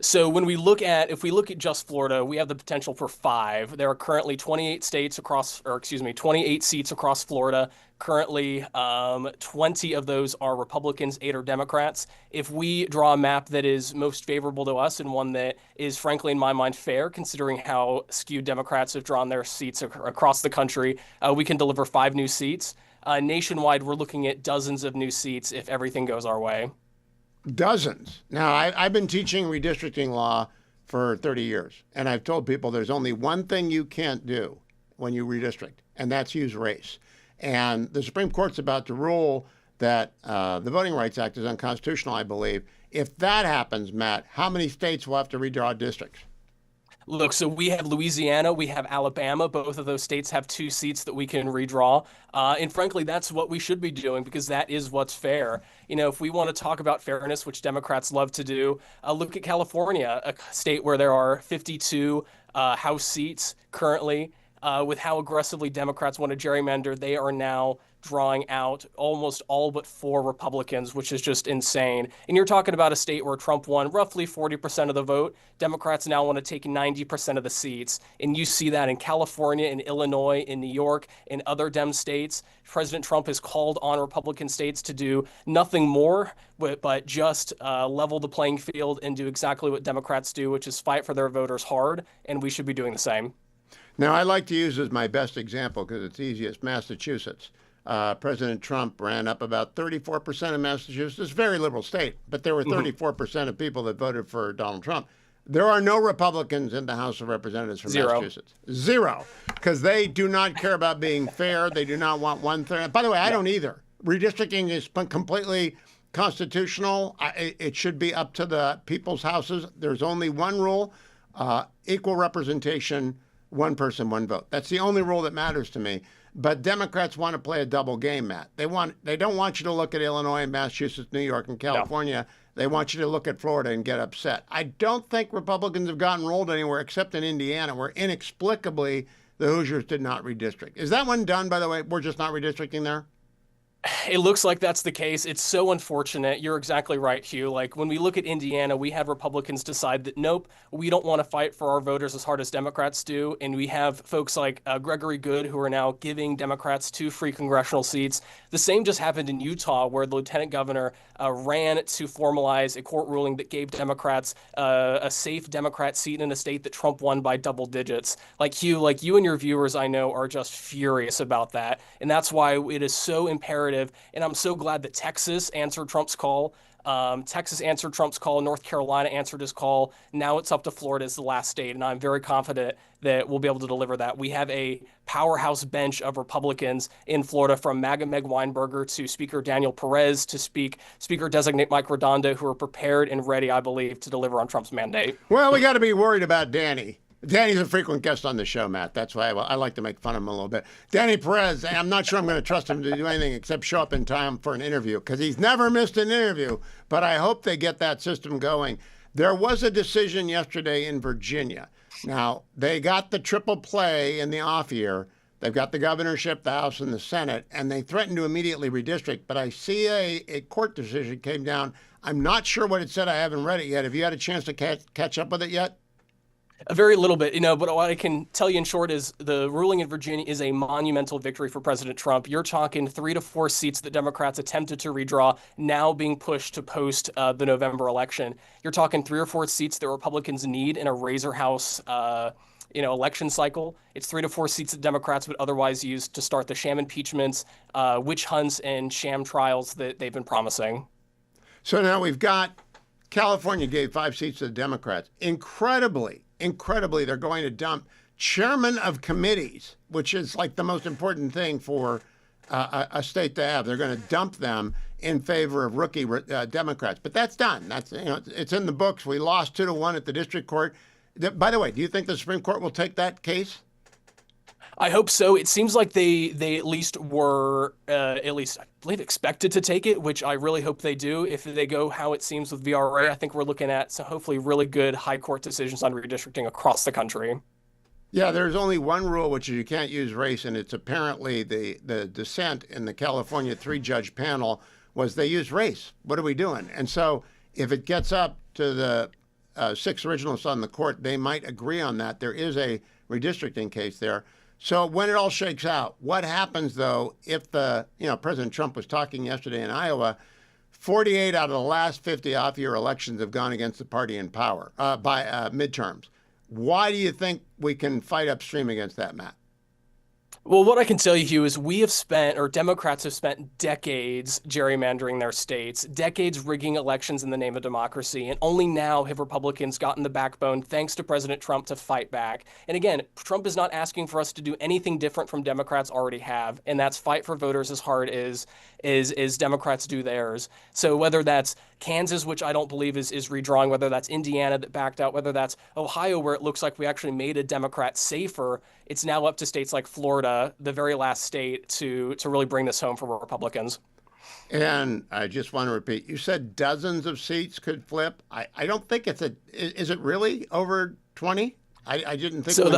So if we look at just Florida, we have the potential for 5. There are currently 28 seats across Florida. Currently, 20 of those are Republicans, 8 are Democrats. If we draw a map that is most favorable to us and one that is, frankly, in my mind, fair, considering how skewed Democrats have drawn their seats across the country, we can deliver 5 new seats. Nationwide, we're looking at dozens of new seats if everything goes our way. Dozens. Now, I've been teaching redistricting law for 30 years, and I've told people there's only one thing you can't do when you redistrict, and that's use race. And the Supreme Court's about to rule that the Voting Rights Act is unconstitutional, I believe. If that happens, Matt, how many states will have to redraw districts? Look, so we have Louisiana, we have Alabama. Both of those states have 2 seats that we can redraw. And frankly, that's what we should be doing because that is what's fair. If we want to talk about fairness, which Democrats love to do, look at California, a state where there are 52 House seats currently. With how aggressively Democrats want to gerrymander, they are now drawing out almost all but 4 Republicans, which is just insane. And you're talking about a state where Trump won roughly 40% of the vote. Democrats now want to take 90% of the seats. And you see that in California, in Illinois, in New York, in other Dem states. President Trump has called on Republican states to do nothing more, but just level the playing field and do exactly what Democrats do, which is fight for their voters hard. And we should be doing the same. Now, I like to use as my best example because it's easiest, Massachusetts. President Trump ran up about 34% of Massachusetts. It's a very liberal state, but there were 34% of people that voted for Donald Trump. There are no Republicans in the House of Representatives from Massachusetts. Zero. Because they do not care about being fair. They do not want 1/3. By the way, I don't either. Redistricting is completely constitutional. It should be up to the people's houses. There's only one rule, equal representation, 1 person, 1 vote. That's the only rule that matters to me. But Democrats want to play a double game, Matt. They don't want you to look at Illinois and Massachusetts, New York, and California. No. They want you to look at Florida and get upset. I don't think Republicans have gotten rolled anywhere except in Indiana, where inexplicably the Hoosiers did not redistrict. Is that one done, by the way? We're just not redistricting there? It looks like that's the case. It's so unfortunate. You're exactly right, Hugh. Like when we look at Indiana, we had Republicans decide that nope, we don't want to fight for our voters as hard as Democrats do. And we have folks like Gregory Good who are now giving Democrats 2 free congressional seats. The same just happened in Utah, where the lieutenant governor ran to formalize a court ruling that gave Democrats a safe Democrat seat in a state that Trump won by double digits. Like Hugh, like you and your viewers, I know, are just furious about that. And that's why it is so imperative. And I'm so glad that Texas answered Trump's call. Texas answered Trump's call. North Carolina answered his call. Now it's up to Florida as the last state. And I'm very confident that we'll be able to deliver that. We have a powerhouse bench of Republicans in Florida, from MAGA Meg Weinberger to Speaker Daniel Perez to Speaker-designate Mike Redondo, who are prepared and ready, I believe, to deliver on Trump's mandate. Well, we got to be worried about Danny. Danny's a frequent guest on the show, Matt. That's why I like to make fun of him a little bit. Danny Perez, I'm not sure I'm going to trust him to do anything except show up in time for an interview, because he's never missed an interview, but I hope they get that system going. There was a decision yesterday in Virginia. Now, they got the triple play in the off year. They've got the governorship, the House, and the Senate, and they threatened to immediately redistrict. But I see a court decision came down. I'm not sure what it said. I haven't read it yet. Have you had a chance to catch up with it yet? A very little bit, but what I can tell you in short is the ruling in Virginia is a monumental victory for President Trump. You're talking 3 to 4 seats that Democrats attempted to redraw, now being pushed to post the November election. You're talking 3 or 4 seats that Republicans need in a razor house election cycle. It's 3 to 4 seats that Democrats would otherwise use to start the sham impeachments, witch hunts, and sham trials that they've been promising. So now we've got California gave 5 seats to the Democrats. Incredibly, they're going to dump chairman of committees, which is like the most important thing for a state to have. They're going to dump them in favor of rookie Democrats. But that's done. That's it's in the books. We lost 2-1 at the district court. By the way, do you think the Supreme Court will take that case? I hope so. It seems like they at least were, I believe, expected to take it, which I really hope they do. If they go how it seems with VRA, I think we're looking at hopefully really good high court decisions on redistricting across the country. Yeah, there's only one rule, which is you can't use race, and it's apparently the dissent in the California 3-judge panel was they used race. What are we doing? And so if it gets up to the 6 originalists on the court, they might agree on that. There is a redistricting case there. So when it all shakes out, what happens, though, if President Trump was talking yesterday in Iowa, 48 out of the last 50 off-year elections have gone against the party in power by midterms. Why do you think we can fight upstream against that, Matt? Well, what I can tell you, Hugh, is Democrats have spent decades gerrymandering their states, decades rigging elections in the name of democracy, and only now have Republicans gotten the backbone, thanks to President Trump, to fight back. And again, Trump is not asking for us to do anything different from Democrats already have, and that's fight for voters as hard as Democrats do theirs. So whether that's Kansas, which I don't believe is redrawing, whether that's Indiana that backed out, whether that's Ohio, where it looks like we actually made a Democrat safer, it's now up to states like Florida, the very last state, to really bring this home for Republicans. And I just want to repeat, you said dozens of seats could flip. I don't think is it really over 20? I didn't think so.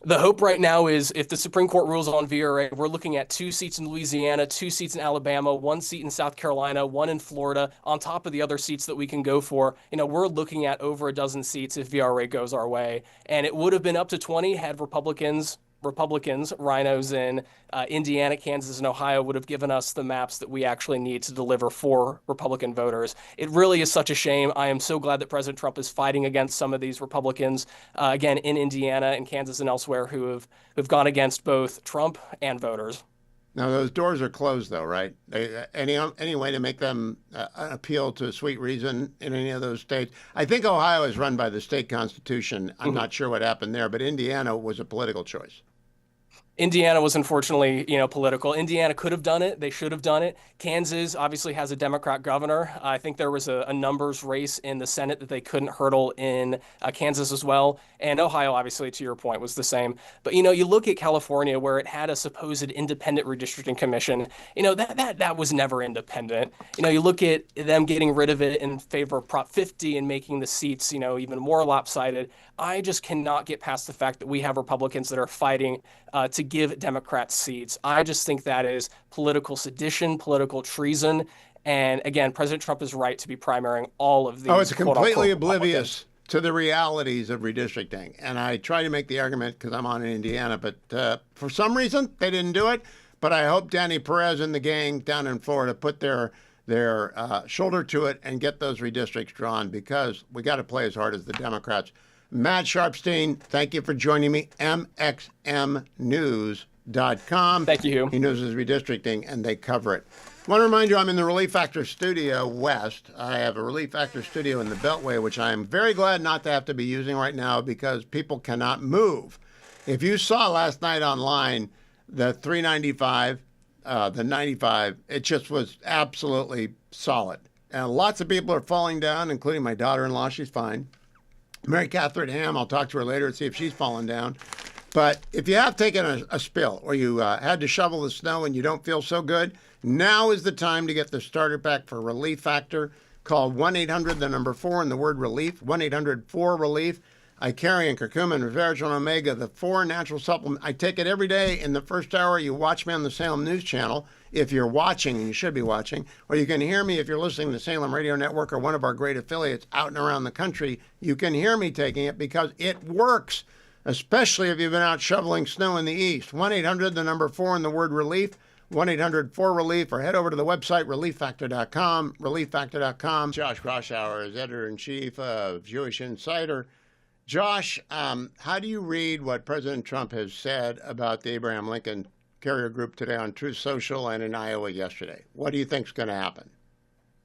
The hope right now is if the Supreme Court rules on VRA, we're looking at 2 seats in Louisiana, 2 seats in Alabama, 1 seat in South Carolina, 1 in Florida, on top of the other seats that we can go for. We're looking at over a dozen seats if VRA goes our way. And it would have been up to 20 had Republicans, rhinos in Indiana, Kansas, and Ohio would have given us the maps that we actually need to deliver for Republican voters. It really is such a shame. I am so glad that President Trump is fighting against some of these Republicans, again, in Indiana and Kansas and elsewhere, who've gone against both Trump and voters. Now, those doors are closed, though, right? Any way to make them appeal to sweet reason in any of those states? I think Ohio is run by the state constitution. I'm not sure what happened there, but Indiana was a political choice. Indiana was unfortunately, political. Indiana could have done it. They should have done it. Kansas obviously has a Democrat governor. I think there was a numbers race in the Senate that they couldn't hurdle in Kansas as well. And Ohio, obviously, to your point, was the same. But, you look at California where it had a supposed independent redistricting commission, that was never independent. You look at them getting rid of it in favor of Prop 50 and making the seats, even more lopsided. I just cannot get past the fact that we have Republicans that are fighting to give Democrats seats. I just think that is political sedition, political treason. And again, President Trump is right to be primarying all of these. Oh, it's completely quote-unquote oblivious to the realities of redistricting. And I try to make the argument because I'm on in Indiana, but for some reason they didn't do it. But I hope Danny Perez and the gang down in Florida put their shoulder to it and get those redistricts drawn, because we got to play as hard as the Democrats. Matt Sharpstein, thank you for joining me. MXMnews.com. Thank you, Hugh. He knows his redistricting, and they cover it. I want to remind you I'm in the Relief Factor Studio West. I have a Relief Factor studio in the Beltway, which I am very glad not to have to be using right now because people cannot move. If you saw last night online, the 395, the 95, it just was absolutely solid. And lots of people are falling down, including my daughter-in-law. She's fine. Mary Catherine Ham, I'll talk to her later and see if she's fallen down. But if you have taken a spill or you had to shovel the snow and you don't feel so good, now is the time to get the starter pack for Relief Factor. Call 1-800, the number 4, and the word relief, 1-800-4-RELIEF. I carry in curcumin, resveratrol, and omega, the 4 natural supplements. I take it every day in the first hour. You watch me on the Salem News Channel if you're watching, and you should be watching, or you can hear me if you're listening to the Salem Radio Network or one of our great affiliates out and around the country. You can hear me taking it because it works, especially if you've been out shoveling snow in the east. 1-800, the number 4, and the word relief, 1-800-4-RELIEF, or head over to the website, relieffactor.com, relieffactor.com. Josh Grosshauer is editor-in-chief of Jewish Insider. Josh, how do you read what President Trump has said about the Abraham Lincoln Carrier Group today on Truth Social and in Iowa yesterday? What do you think is going to happen?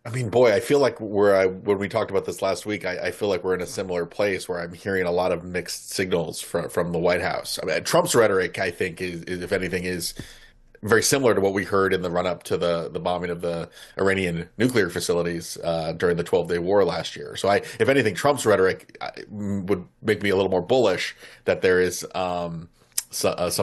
I mean, boy, I feel like when we talked about this last week, I feel like we're in a similar place where I'm hearing a lot of mixed signals from the White House. I mean, Trump's rhetoric, I think, is if anything, is very similar to what we heard in the run-up to the bombing of the Iranian nuclear facilities during the 12-day war last year. So if anything, Trump's rhetoric would make me a little more bullish that there is some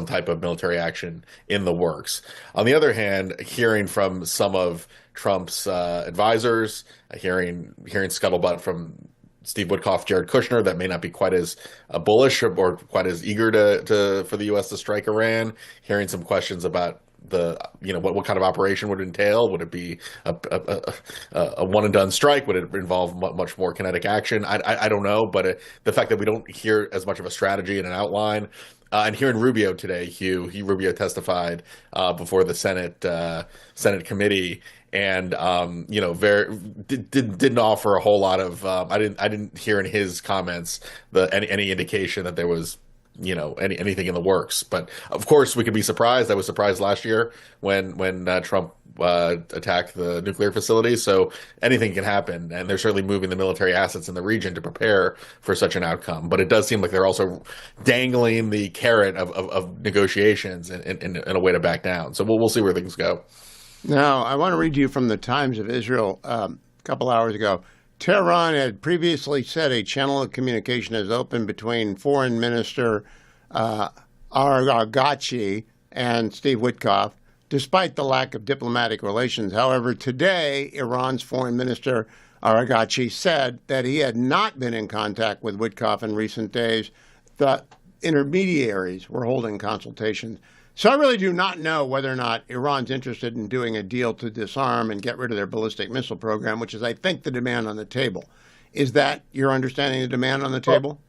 type of military action in the works. On the other hand, hearing from some of Trump's advisors, hearing scuttlebutt from Steve Witkoff, Jared Kushner, that may not be quite as bullish or quite as eager for the U.S. to strike Iran. Hearing some questions about what kind of operation would it entail? Would it be a one and done strike? Would it involve much more kinetic action? I don't know, but the fact that we don't hear as much of a strategy and an outline. And hearing Rubio today, Rubio testified before the Senate committee, and didn't offer a whole lot of. I didn't hear in his comments any indication that there was anything in the works. But of course, we could be surprised. I was surprised last year when Trump attacked the nuclear facility. So anything can happen, and they're certainly moving the military assets in the region to prepare for such an outcome. But it does seem like they're also dangling the carrot of negotiations in a way to back down. So we'll see where things go. Now, I want to read to you from the Times of Israel a couple hours ago. Tehran had previously said a channel of communication is open between Foreign Minister Arghachi and Steve Witkoff, despite the lack of diplomatic relations. However, today, Iran's Foreign Minister Arghachi said that he had not been in contact with Witkoff in recent days. The intermediaries were holding consultations. So I really do not know whether or not Iran's interested in doing a deal to disarm and get rid of their ballistic missile program, which is, I think, the demand on the table. Is that your understanding of the demand on the table?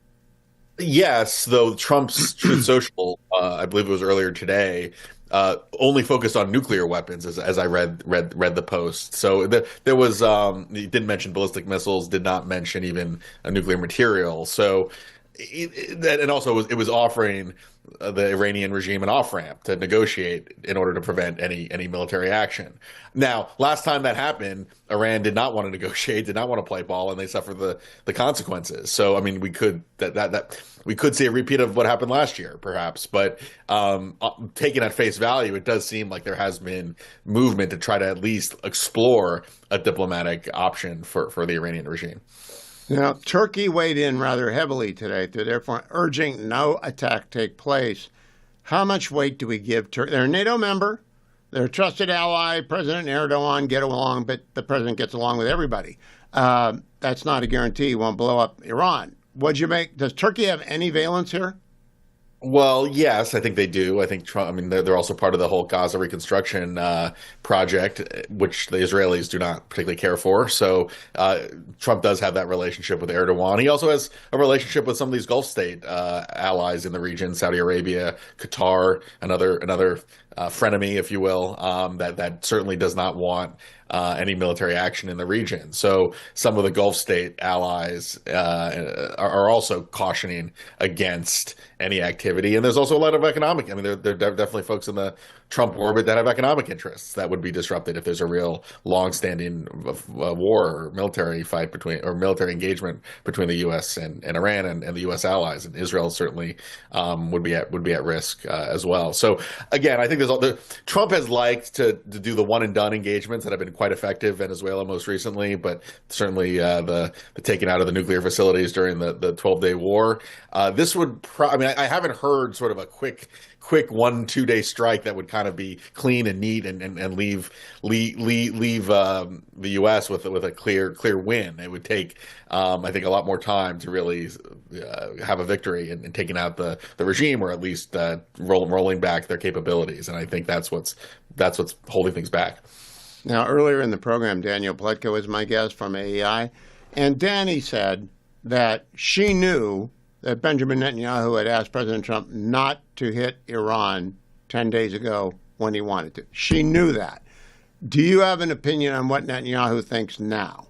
Yes, though Trump's Truth Social, I believe it was earlier today, only focused on nuclear weapons, as I read the post. So there was he didn't mention ballistic missiles, did not mention even a nuclear material. So and also it was offering the Iranian regime an off-ramp to negotiate in order to prevent any military action. Now, last time that happened, Iran did not want to negotiate, did not want to play ball, and they suffered the consequences. So, I mean, we could see a repeat of what happened last year, perhaps. But taken at face value, it does seem like there has been movement to try to at least explore a diplomatic option for the Iranian regime. Now, Turkey weighed in rather heavily today, therefore urging no attack take place. How much weight do we give Turkey? They're a NATO member. They're a trusted ally. President Erdogan get along, but the president gets along with everybody. That's not a guarantee he won't blow up Iran. What'd you make? Does Turkey have any valence here? Well, yes, I think they do. I think Trump, I mean, they're also part of the whole Gaza reconstruction project, which the Israelis do not particularly care for. So Trump does have that relationship with Erdogan. He also has a relationship with some of these Gulf state allies in the region, Saudi Arabia, Qatar, another frenemy, if you will, that certainly does not want any military action in the region. So some of the Gulf state allies are also cautioning against any activity. And there's also a lot of economic. I mean, there are definitely folks in the Trump orbit that have economic interests that would be disrupted if there's a real long-standing war or military fight military engagement between the U.S. and Iran and the U.S. allies. And Israel certainly would be at risk as well. So again, I think Trump has liked to do the one and done engagements that have been quite effective. Venezuela most recently, but certainly the taking out of the nuclear facilities during the 12-day war. This would I haven't heard sort of a quick 1-2 day strike that would kind of be clean and neat and leave the U.S. with a clear win. It would take I think a lot more time to really have a victory in taking out the regime, or at least rolling back their capabilities. And I think that's what's holding things back. Now, earlier in the program, Daniel Pletka was my guest from AEI, and Danny said that she knew that Benjamin Netanyahu had asked President Trump not to hit Iran 10 days ago when he wanted to. She knew that. Do you have an opinion on what Netanyahu thinks now?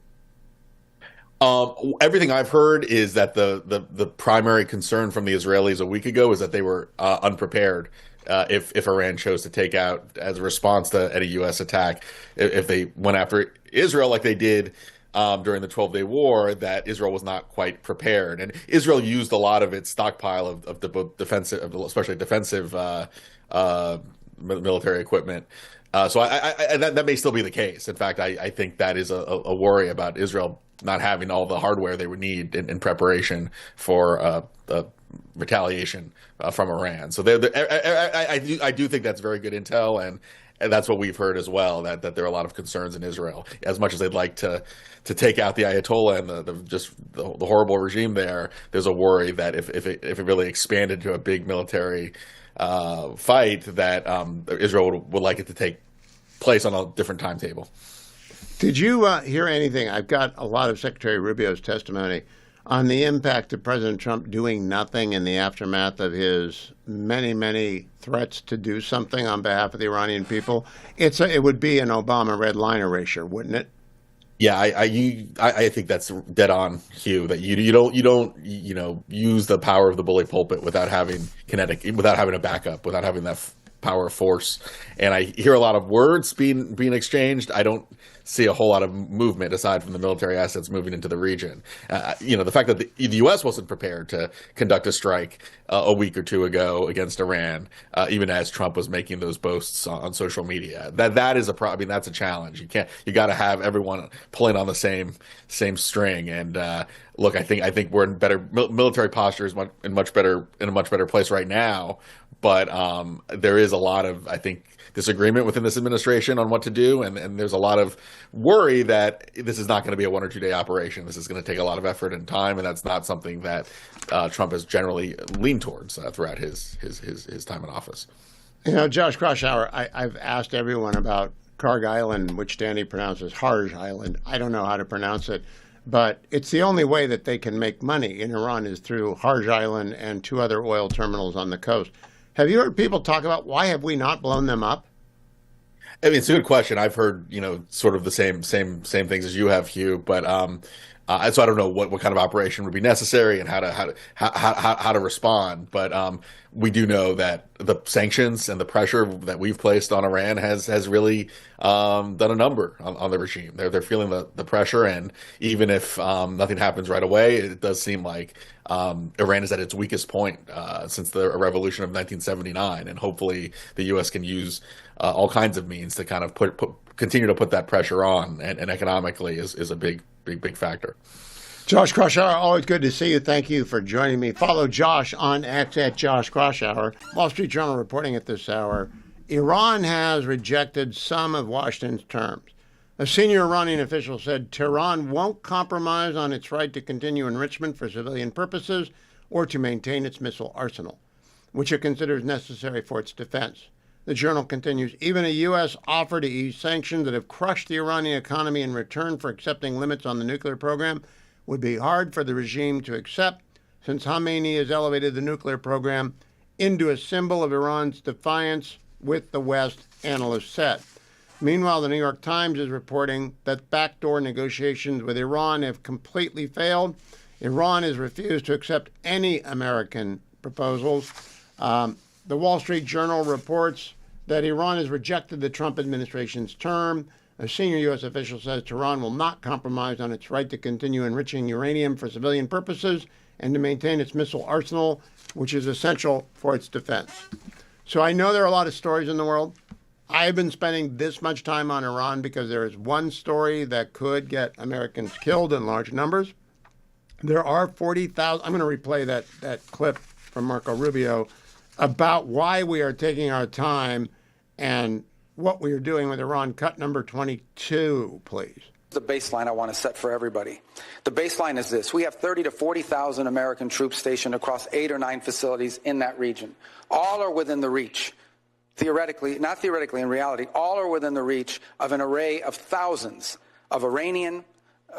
Everything I've heard is that the primary concern from the Israelis a week ago is that they were unprepared if Iran chose to take out, as a response to any U.S. attack, if they went after Israel like they did during the 12-day war, that Israel was not quite prepared. And Israel used a lot of its stockpile of both defensive, especially defensive military equipment. So that may still be the case. In fact, I think that is a worry about Israel not having all the hardware they would need in preparation for retaliation from Iran. So I do think that's very good intel, and that's what we've heard as well, that there are a lot of concerns in Israel. As much as they'd like to take out the Ayatollah and the horrible regime there's a worry that if it really expanded to a big military fight, that Israel would like it to take place on a different timetable. Did you hear anything? I've got a lot of Secretary Rubio's testimony on the impact of President Trump doing nothing in the aftermath of his many, many threats to do something on behalf of the Iranian people. It would be an Obama red line erasure, wouldn't it? Yeah, I think that's dead on, Hugh. That you don't use the power of the bully pulpit without having a backup, without having that power of force. And I hear a lot of words being exchanged. I don't see a whole lot of movement aside from the military assets moving into the region. The fact that the U.S. wasn't prepared to conduct a strike a week or two ago against Iran, even as Trump was making those boasts on social media, that is that's a challenge. You got to have everyone pulling on the same string. And look, I think we're in better military posture, is in a much better place right now. But there is a lot of, I think, disagreement within this administration on what to do, and there's a lot of worry that this is not going to be a 1 or 2 day operation. This is going to take a lot of effort and time, and that's not something that Trump has generally leaned towards throughout his time in office. Josh Kraushaar, I've asked everyone about Karg Island, which Danny pronounces Harj Island. I don't know how to pronounce it, but it's the only way that they can make money in Iran is through Harj Island and 2 other oil terminals on the coast. Have you heard people talk about why have we not blown them up? I mean, it's a good question. I've heard, sort of the same things as you have, Hugh. But so I don't know what kind of operation would be necessary and how to respond. But we do know that the sanctions and the pressure that we've placed on Iran has really done a number on the regime. They're feeling the pressure, and even if nothing happens right away, it does seem like Iran is at its weakest point since the revolution of 1979, and hopefully the U.S. can use all kinds of means to kind of continue to put that pressure on, and economically is a big factor. Josh Kraushaar, always good to see you. Thank you for joining me. Follow Josh on X at Josh Kraushaar. Wall Street Journal reporting at this hour, Iran has rejected some of Washington's terms. A senior Iranian official said Tehran won't compromise on its right to continue enrichment for civilian purposes or to maintain its missile arsenal. which it considers necessary for its defense. The journal continues, even a U.S. offer to ease sanctions that have crushed the Iranian economy in return for accepting limits on the nuclear program would be hard for the regime to accept, since Khamenei has elevated the nuclear program into a symbol of Iran's defiance with the West, analysts said. Meanwhile, the New York Times is reporting that backdoor negotiations with Iran have completely failed. Iran has refused to accept any American proposals. The Wall Street Journal reports that Iran has rejected the Trump administration's term. A senior U.S. official says Tehran will not compromise on its right to continue enriching uranium for civilian purposes and to maintain its missile arsenal, which is essential for its defense. So I know there are a lot of stories in the world. I've been spending this much time on Iran because there is one story that could get Americans killed in large numbers. There are 40,000. I'm going to replay that clip from Marco Rubio about why we are taking our time and what we are doing with Iran. Cut number 22, please. The baseline I want to set for everybody. The baseline is this. We have 30 to 40,000 American troops stationed across 8 or 9 facilities in that region. All are within the reach. Theoretically, not theoretically, in reality, all are within the reach of an array of thousands of Iranian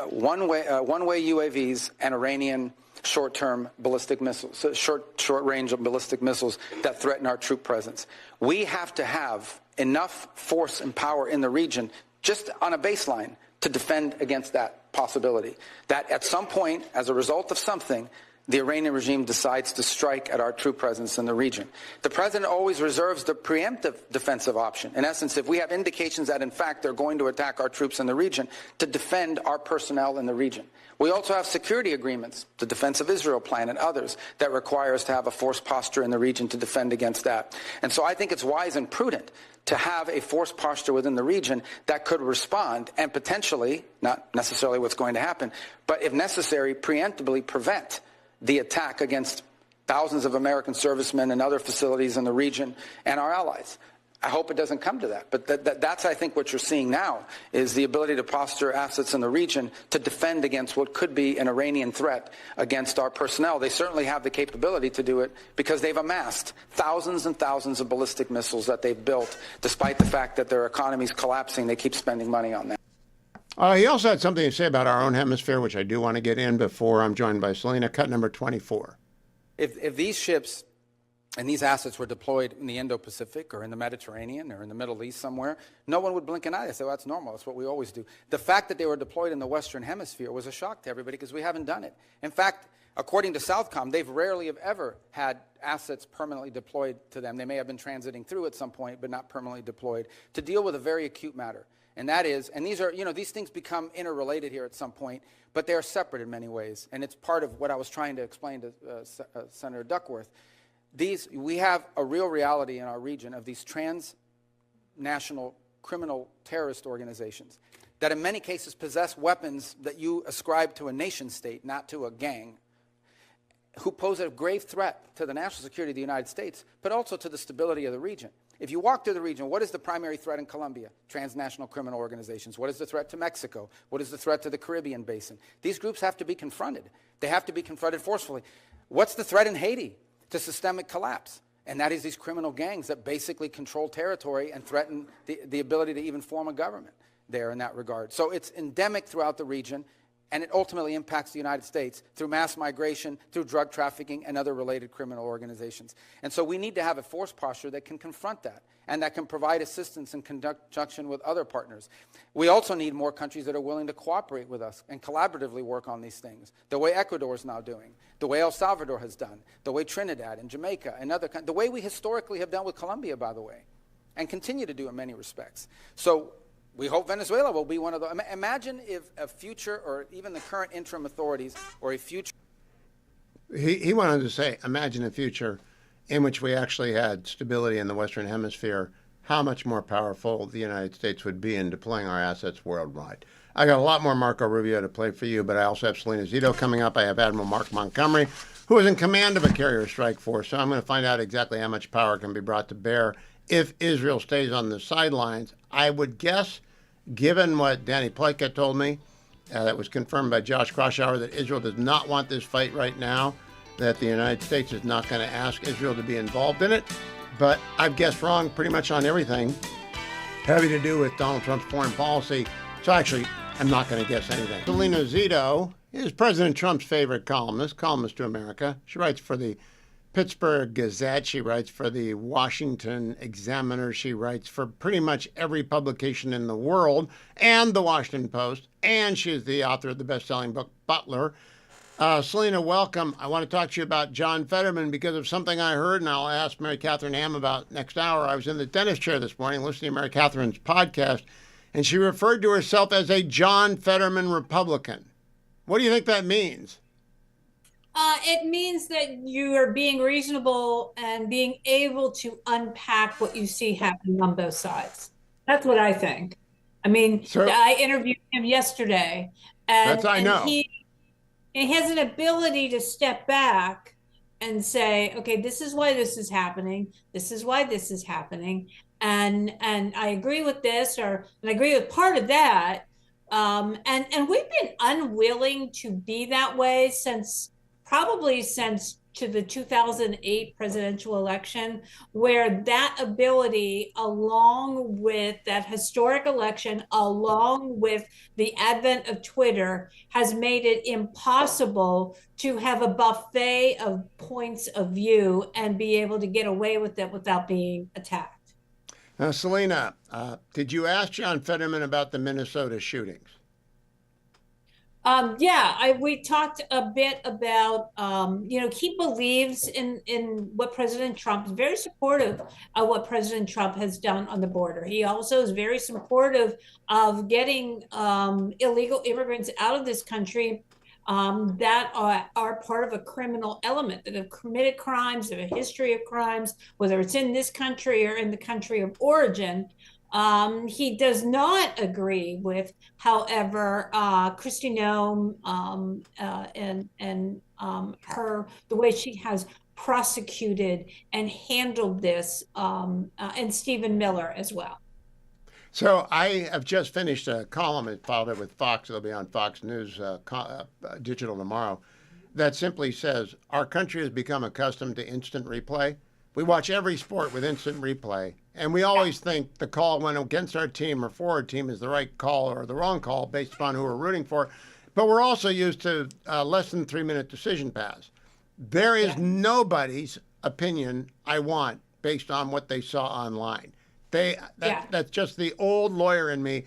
one-way UAVs and Iranian short-term ballistic missiles, short-range ballistic missiles that threaten our troop presence. We have to have enough force and power in the region, just on a baseline, to defend against that possibility. That at some point, as a result of something, the Iranian regime decides to strike at our troop presence in the region. The president always reserves the preemptive defensive option. In essence, if we have indications that, in fact, they're going to attack our troops in the region, to defend our personnel in the region. We also have security agreements, the Defense of Israel Plan and others, that require us to have a force posture in the region to defend against that. And so I think it's wise and prudent to have a force posture within the region that could respond and potentially, not necessarily what's going to happen, but if necessary, preemptively prevent the attack against thousands of American servicemen and other facilities in the region and our allies. I hope it doesn't come to that. But that's, I think, what you're seeing now is the ability to posture assets in the region to defend against what could be an Iranian threat against our personnel. They certainly have the capability to do it because they've amassed thousands and thousands of ballistic missiles that they've built. Despite the fact that their economy's collapsing, they keep spending money on that. He also had something to say about our own hemisphere, which I do want to get in before I'm joined by Selena. Cut number 24. If these ships and these assets were deployed in the Indo-Pacific or in the Mediterranean or in the Middle East somewhere, no one would blink an eye. They say, well, that's normal. That's what we always do. The fact that they were deployed in the Western Hemisphere was a shock to everybody because we haven't done it. In fact, according to Southcom, they've rarely have ever had assets permanently deployed to them. They may have been transiting through at some point, but not permanently deployed, to deal with a very acute matter. And that is, and these are, these things become interrelated here at some point, but they are separate in many ways. And it's part of what I was trying to explain to Senator Duckworth. We have a real reality in our region of these transnational criminal terrorist organizations that in many cases possess weapons that you ascribe to a nation state, not to a gang, who pose a grave threat to the national security of the United States, but also to the stability of the region. If you walk through the region, what is the primary threat in Colombia? Transnational criminal organizations. What is the threat to Mexico? What is the threat to the Caribbean basin? These groups have to be confronted. They have to be confronted forcefully. What's the threat in Haiti to systemic collapse? And that is these criminal gangs that basically control territory and threaten the ability to even form a government there in that regard. So it's endemic throughout the region, and it ultimately impacts the United States through mass migration, through drug trafficking, and other related criminal organizations. And so we need to have a force posture that can confront that and that can provide assistance in conjunction with other partners. We also need more countries that are willing to cooperate with us and collaboratively work on these things, the way Ecuador is now doing, the way El Salvador has done, the way Trinidad and Jamaica and other countries, the way we historically have done with Colombia, by the way, and continue to do in many respects. So we hope Venezuela will be one of those. Imagine if a future, or even the current interim authorities, or a future. He went on to say, imagine a future in which we actually had stability in the Western Hemisphere, how much more powerful the United States would be in deploying our assets worldwide. I got a lot more Marco Rubio to play for you, but I also have Selena Zito coming up. I have Admiral Mark Montgomery, who is in command of a carrier strike force. So I'm going to find out exactly how much power can be brought to bear if Israel stays on the sidelines. I would guess, given what Danny Pleitgett told me, that was confirmed by Josh Kraushaar, that Israel does not want this fight right now. that the United States is not going to ask Israel to be involved in it. But I've guessed wrong pretty much on everything having to do with Donald Trump's foreign policy. So actually, I'm not going to guess anything. Selena Zito is President Trump's favorite columnist to America. She writes for the Pittsburgh Gazette. She writes for the Washington Examiner. She writes for pretty much every publication in the world and the Washington Post. And she's the author of the best-selling book, Butler. Selena, welcome. I want to talk to you about John Fetterman because of something I heard, and I'll ask Mary Catherine Ham about next hour. I was in the dentist chair this morning listening to Mary Catherine's podcast, and she referred to herself as a John Fetterman Republican. What do you think that means? It means that you are being reasonable and being able to unpack what you see happening on both sides. That's what I think. I mean, I interviewed him yesterday, and he has an ability to step back and say, okay, this is why this is happening. This is why this is happening. And I agree with this, and I agree with part of that. And we've been unwilling to be that way since to the 2008 presidential election, where that ability, along with that historic election, along with the advent of Twitter, has made it impossible to have a buffet of points of view and be able to get away with it without being attacked. Now, Selena, did you ask John Fetterman about the Minnesota shootings? We talked a bit about, he believes in what President Trump is very supportive of what President Trump has done on the border. He also is very supportive of getting illegal immigrants out of this country that are part of a criminal element, that have committed crimes, that have a history of crimes, whether it's in this country or in the country of origin. He does not agree with, however, Kristi Noem and the way she has prosecuted and handled this, and Stephen Miller as well. So I have just finished a column and filed it with Fox. It'll be on Fox News Digital tomorrow. That simply says our country has become accustomed to instant replay. We watch every sport with instant replay, and we always think the call went against our team or for our team is the right call or the wrong call based upon who we're rooting for. But we're also used to less than 3-minute decision paths. There is nobody's opinion I want based on what they saw online. That's just the old lawyer in me.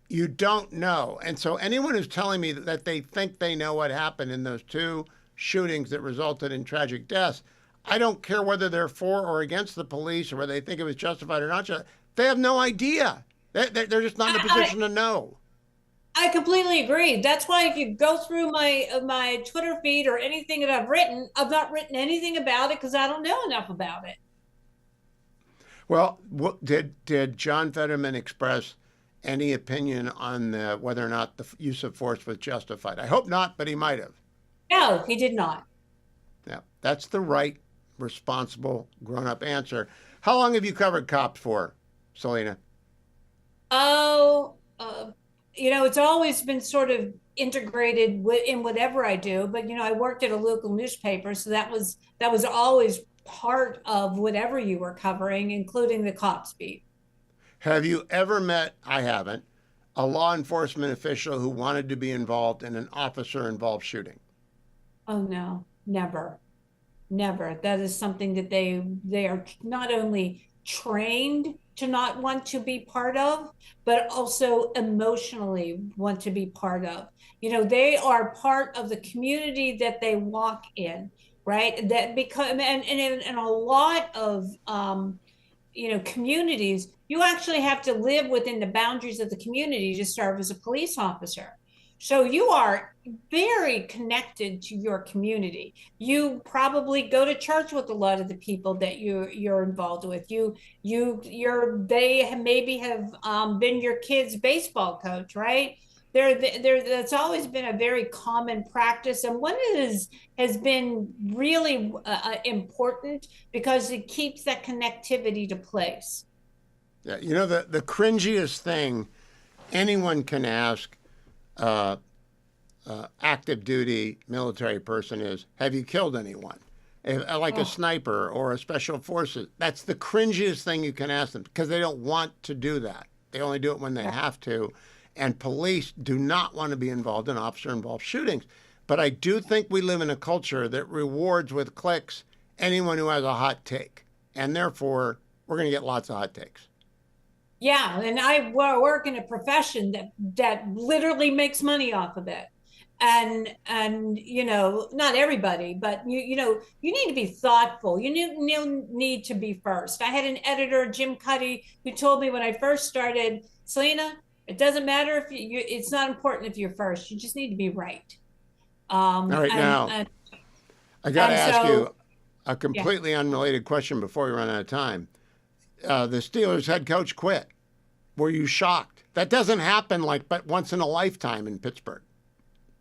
You don't know. And so anyone who's telling me that they think they know what happened in those two shootings that resulted in tragic deaths, I don't care whether they're for or against the police or whether they think it was justified or not. They have no idea. They're just not in a position to know. I completely agree. That's why if you go through my Twitter feed or anything that I've not written anything about it because I don't know enough about it. Well, did John Fetterman express any opinion on whether or not the use of force was justified? I hope not, but he might have. No, he did not. Yeah, that's the right, responsible, grown-up answer. How long have you covered cops for, Selena? It's always been sort of integrated in whatever I do. But I worked at a local newspaper, so that was always part of whatever you were covering, including the cops beat. Have you ever met, I haven't, a law enforcement official who wanted to be involved in an officer-involved shooting? Oh, no, never. That is something that they are not only trained to not want to be part of, but also emotionally want to be part of. They are part of the community that they walk in, right? That because and in a lot of communities, you actually have to live within the boundaries of the community to serve as a police officer. So you are very connected to your community. You probably go to church with a lot of the people that you're involved with. They maybe have been your kid's baseball coach, right? That's always been a very common practice, and one has been really important because it keeps that connectivity to place. Yeah, the cringiest thing anyone can ask active duty military person is, have you killed anyone? Like a sniper or a special forces. That's the cringiest thing you can ask them because they don't want to do that. They only do it when they have to. And police do not want to be involved in officer-involved shootings. But I do think we live in a culture that rewards with clicks anyone who has a hot take. And therefore, we're going to get lots of hot takes. Yeah, and I work in a profession that literally makes money off of it. And you know, not everybody, but you know, you need to be thoughtful. You need to be first. I had an editor, Jim Cuddy, who told me when I first started, Selena, it doesn't matter if it's not important if you're first. You just need to be right. All right, now, I got to ask you a completely unrelated question before we run out of time. The Steelers head coach quit. Were you shocked? That doesn't happen but once in a lifetime in Pittsburgh.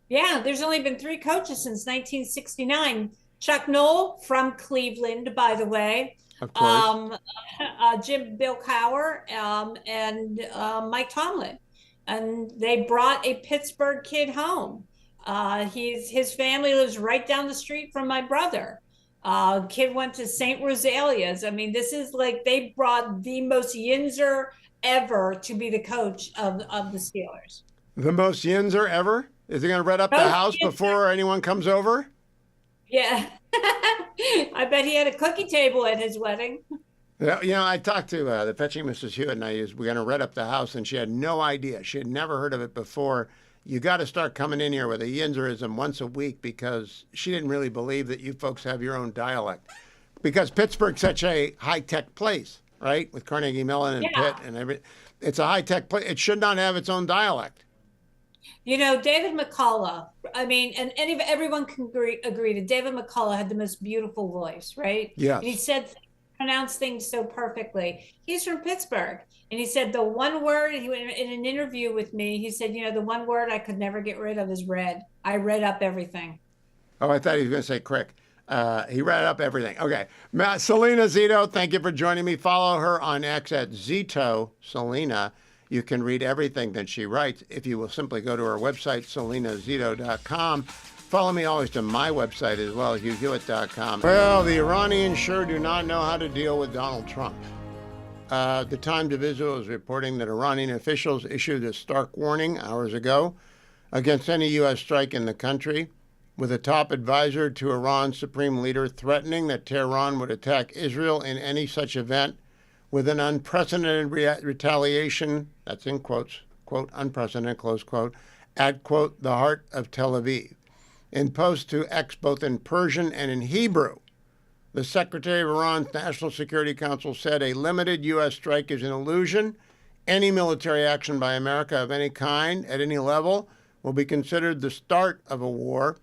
Yeah, there's only been 3 coaches since 1969. Chuck Noll from Cleveland, by the way. Of course. Bill Cowher, and Mike Tomlin. And they brought a Pittsburgh kid home. His family lives right down the street from my brother. Kid went to St. Rosalia's. I mean, this is like they brought the most yinzer ever to be the coach of the Steelers. The most yinzer ever? Is he going to rent up the house before anyone comes over? Yeah. I bet he had a cookie table at his wedding. Yeah, you know, I talked to the fetching Mrs. Hewitt, and we're going to rent up the house, and she had no idea. She had never heard of it before. You got to start coming in here with a yinzerism once a week because she didn't really believe that you folks have your own dialect. Because Pittsburgh's such a high-tech place, right? With Carnegie Mellon and Pitt and everything. It's a high-tech place. It should not have its own dialect. You know, David McCullough, I mean, and everyone can agree that David McCullough had the most beautiful voice, right? Yeah. And he pronounced things so perfectly. He's from Pittsburgh. And he said the one word, in an interview with me, he said, you know, the one word I could never get rid of is red. I read up everything. Oh, I thought he was going to say crick. He read up everything. Okay. Selena Zito, thank you for joining me. Follow her on X at Zito Selena. You can read everything that she writes if you will simply go to her website, selenazito.com. Follow me always to my website as well, HughHewitt.com. Well, the Iranians sure do not know how to deal with Donald Trump. The Times of Israel is reporting that Iranian officials issued a stark warning hours ago against any U.S. strike in the country, with a top advisor to Iran's supreme leader threatening that Tehran would attack Israel in any such event with an unprecedented retaliation, that's in quotes, quote, unprecedented, close quote, at, quote, the heart of Tel Aviv. In post to X, both in Persian and in Hebrew, the Secretary of Iran's National Security Council said a limited U.S. strike is an illusion. Any military action by America of any kind, at any level, will be considered the start of a war,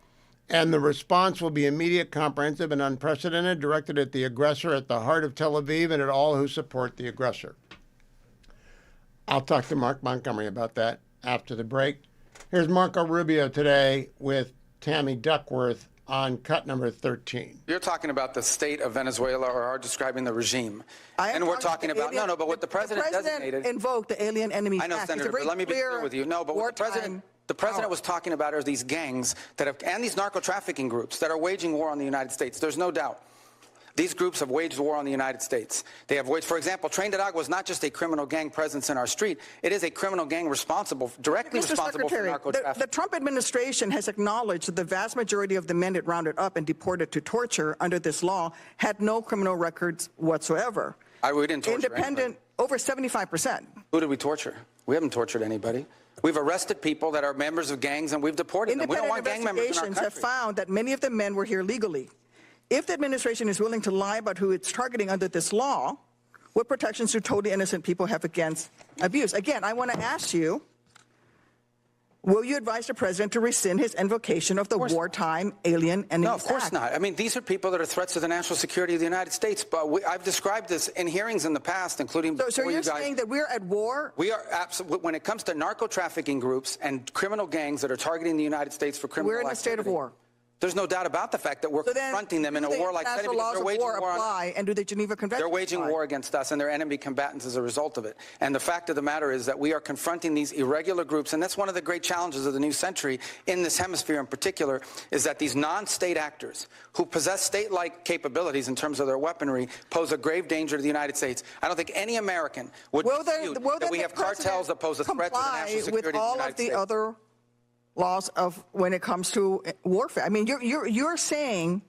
and the response will be immediate, comprehensive, and unprecedented, directed at the aggressor at the heart of Tel Aviv and at all who support the aggressor. I'll talk to Mark Montgomery about that after the break. Here's Marco Rubio today with Tammy Duckworth on cut number 13. You're talking about the state of Venezuela or are describing the regime. And we're talking about, what the president designated. Invoked the Alien Enemies I know, Act. Senator, but let me be clear with you. No, but what the president was talking about are these gangs and these narco-trafficking groups that are waging war on the United States. There's no doubt. These groups have waged war on the United States. They have waged, for example, Train to Dog was not just a criminal gang presence in our street. It is a criminal gang directly responsible for narco-trafficking. The Trump administration has acknowledged that the vast majority of the men it rounded up and deported to torture under this law had no criminal records whatsoever. We didn't torture anybody. Over 75%. Who did we torture? We haven't tortured anybody. We've arrested people that are members of gangs and we've deported them. We don't want gang members in our country. Investigations have found that many of the men were here legally. If the administration is willing to lie about who it's targeting under this law, what protections do totally innocent people have against abuse? Again, I want to ask you, will you advise the president to rescind his invocation of the wartime Alien Enemies Act? No, of course not. I mean, these are people that are threats to the national security of the United States. But I've described this in hearings in the past, including So you're saying that we're at war? We are absolutely. When it comes to narco-trafficking groups and criminal gangs that are targeting the United States for criminal activity. We're in a state of war. There's no doubt about the fact that we're confronting them in a warlike setting because they're waging war on us. And do the Geneva Convention They're waging apply? war against us, and they're enemy combatants as a result of it. And the fact of the matter is that we are confronting these irregular groups, and that's one of the great challenges of the new century in this hemisphere in particular, is that these non-state actors who possess state-like capabilities in terms of their weaponry pose a grave danger to the United States. I don't think any American would dispute that we have cartels that pose a threat to the national security of the United States. With all of the other laws of when it comes to warfare. I mean, you're saying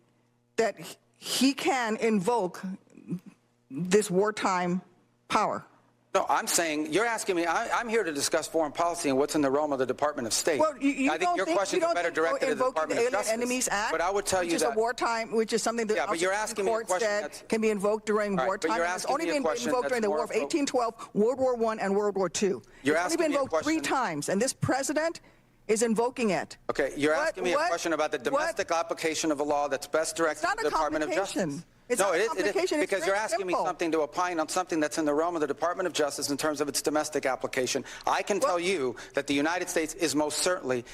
that he can invoke this wartime power. No, I'm saying, you're asking me, I'm here to discuss foreign policy and what's in the realm of the Department of State. Well, I think your questions are better directed to the Department of Justice. Enemies Act, but I would tell you which is that, a wartime, which is something that yeah, but you're asking me a court question said that's, can be invoked during wartime. You're It's asking only me a been question invoked during the War of 1812, World War I, and World War II. You're it's only asking been me a invoked 3 question. times, and this president is invoking it. Okay, you're asking me a question about the domestic application of a law that's best directed to the Department of Justice. It's no, not a it is complication. because It's you're very asking me simple. something to opine on something that's in the realm of the Department of Justice in terms of its domestic application. I can tell you that the United States is most certainly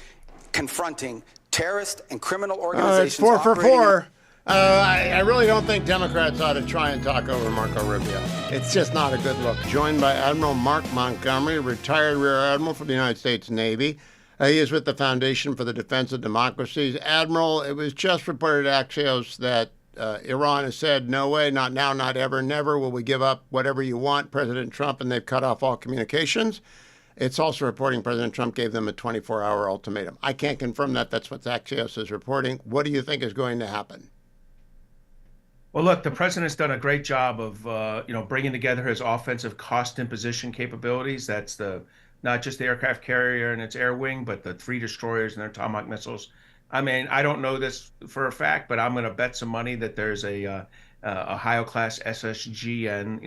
confronting terrorist and criminal It's organizations. 4 for operating in 4. I really don't think Democrats ought to try and talk over Marco Rubio. It's just not a good look. Joined by Admiral Mark Montgomery, retired Rear Admiral for the United States Navy. He is with the Foundation for the Defense of Democracies. Admiral, it was just reported at Axios that Iran has said, no way, not now, not ever, never will we give up whatever you want, President Trump, and they've cut off all communications. It's also reporting President Trump gave them a 24-hour ultimatum. I can't confirm that. That's what Axios is reporting. What do you think is going to happen? Well, look, the president's done a great job of, bringing together his offensive cost imposition capabilities. That's not just the aircraft carrier and its air wing, but the 3 destroyers and their Tomahawk missiles. I mean, I don't know this for a fact, but I'm going to bet some money that there's a Ohio-class SSGN,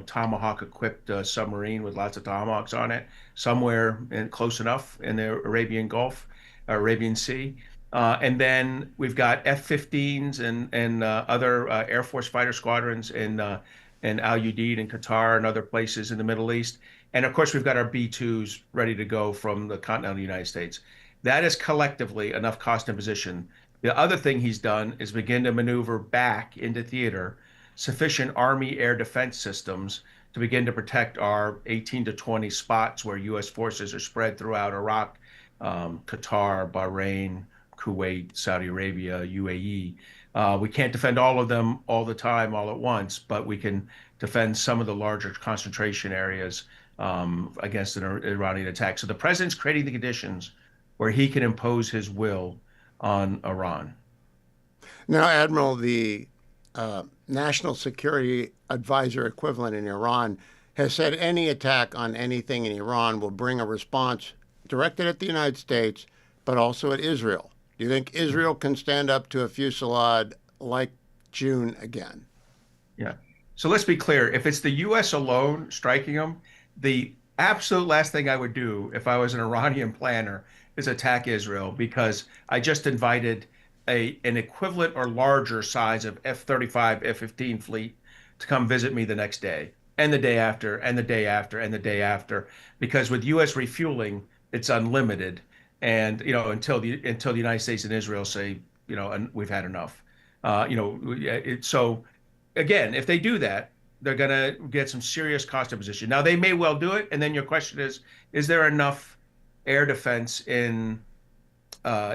Tomahawk equipped submarine with lots of Tomahawks on it somewhere close enough in the Arabian Gulf, Arabian Sea. And then we've got F-15s and other Air Force fighter squadrons in Al Udeid and Qatar and other places in the Middle East. And of course, we've got our B-2s ready to go from the continental United States. That is collectively enough cost imposition. The other thing he's done is begin to maneuver back into theater sufficient Army air defense systems to begin to protect our 18 to 20 spots where U.S. forces are spread throughout Iraq, Qatar, Bahrain, Kuwait, Saudi Arabia, UAE. We can't defend all of them all the time, all at once, but we can defend some of the larger concentration areas against an Iranian attack. So the president's creating the conditions where he can impose his will on Iran. Now, Admiral, the National Security Advisor equivalent in Iran has said any attack on anything in Iran will bring a response directed at the United States, but also at Israel. Do you think Israel can stand up to a fusillade like June again? Yeah. So let's be clear. If it's the U.S. alone striking them, the absolute last thing I would do if I was an Iranian planner is attack Israel, because I just invited an equivalent or larger size of F-35, F-15 fleet to come visit me the next day, and the day after, and the day after, and the day after, because with U.S. refueling, it's unlimited. And, until the United States and Israel say, we've had enough. So again, if they do that, they're going to get some serious cost imposition. Now, they may well do it. And then your question is there enough air defense in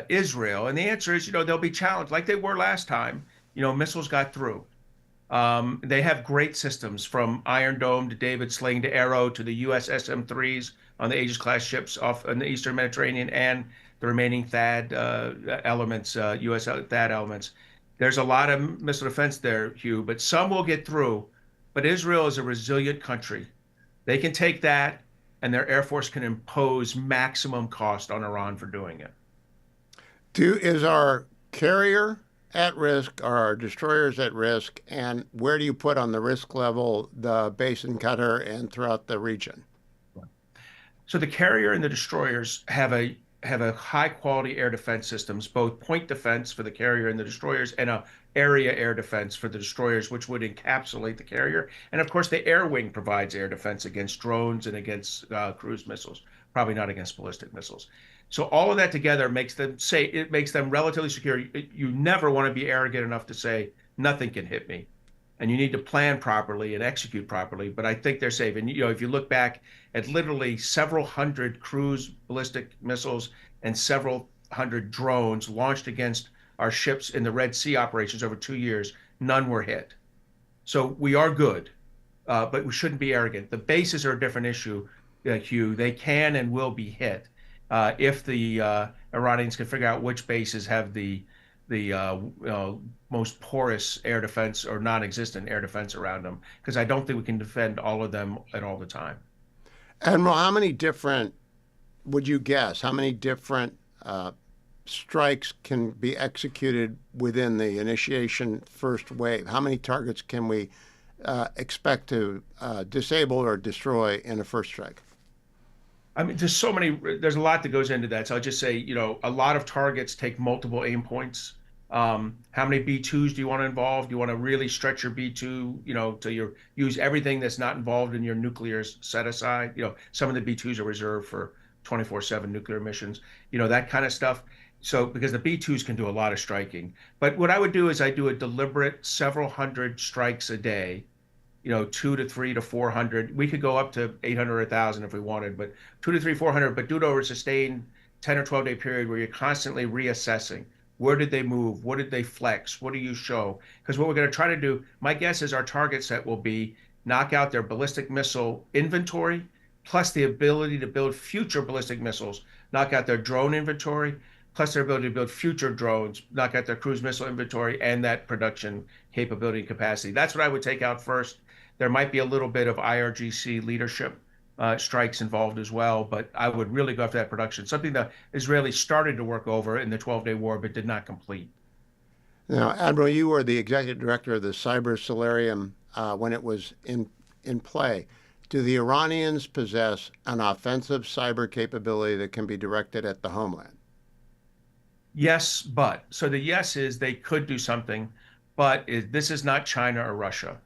Israel? And the answer is, they'll be challenged like they were last time. Missiles got through. They have great systems, from Iron Dome to David Sling to Arrow to the US SM-3s on the Aegis-class ships off in the Eastern Mediterranean, and the remaining THAAD elements, US THAAD elements. There's a lot of missile defense there, Hugh, but some will get through. But Israel is a resilient country. They can take that, and their Air Force can impose maximum cost on Iran for doing it. Is our carrier at risk? Are our destroyers at risk? And where do you put on the risk level the base in Qatar and throughout the region? So the carrier and the destroyers have a have a high quality air defense systems, both point defense for the carrier and the destroyers, and a area air defense for the destroyers, which would encapsulate the carrier. And of course, the air wing provides air defense against drones and against cruise missiles, probably not against ballistic missiles. So all of that together makes them relatively secure. You never want to be arrogant enough to say nothing can hit me, and you need to plan properly and execute properly. But I think they're safe. And if you look back at literally several hundred cruise ballistic missiles and several hundred drones launched against our ships in the Red Sea operations over 2 years, none were hit. So we are good, but we shouldn't be arrogant. The bases are a different issue, Hugh. They can and will be hit if the Iranians can figure out which bases have the most porous air defense or non-existent air defense around them, because I don't think we can defend all of them at all the time. Admiral, how many different, would you guess, how many different strikes can be executed within the initiation first wave? How many targets can we expect to disable or destroy in a first strike? I mean, there's a lot that goes into that. So I'll just say, a lot of targets take multiple aim points. How many B2s do you want to involve? Do you want to really stretch your B2, to use everything that's not involved in your nuclear set aside? Some of the B2s are reserved for 24/7 nuclear missions, that kind of stuff. So because the B2s can do a lot of striking. But what I would do is I do a deliberate several hundred strikes a day, 200 to 300 to 400. We could go up to 800 or 1,000 if we wanted, but 200 to 300, 400, but do it over a sustained 10 or 12 day period where you're constantly reassessing. Where did they move? What did they flex? What do you show? Because what we're going to try to do, my guess is our target set will be knock out their ballistic missile inventory, plus the ability to build future ballistic missiles, knock out their drone inventory, plus their ability to build future drones, knock out their cruise missile inventory, and that production capability and capacity. That's what I would take out first. There might be a little bit of IRGC leadership strikes involved as well, but I would really go after that production, something that Israelis started to work over in the 12-day war but did not complete. Now, Admiral, you were the executive director of the Cyber Solarium when it was in play. Do the Iranians possess an offensive cyber capability that can be directed at the homeland? Yes, but. So the yes is they could do something, but this is not China or Russia.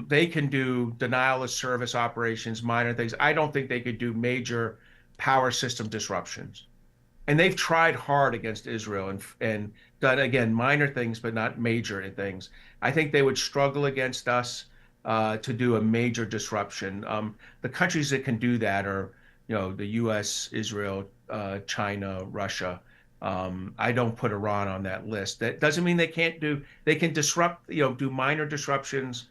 They can do denial of service operations, minor things. I don't think they could do major power system disruptions. And they've tried hard against Israel and done, again, minor things, but not major things. I think they would struggle against us to do a major disruption. The countries that can do that are, the U.S., Israel, China, Russia. I don't put Iran on that list. That doesn't mean they can disrupt, do minor disruptions,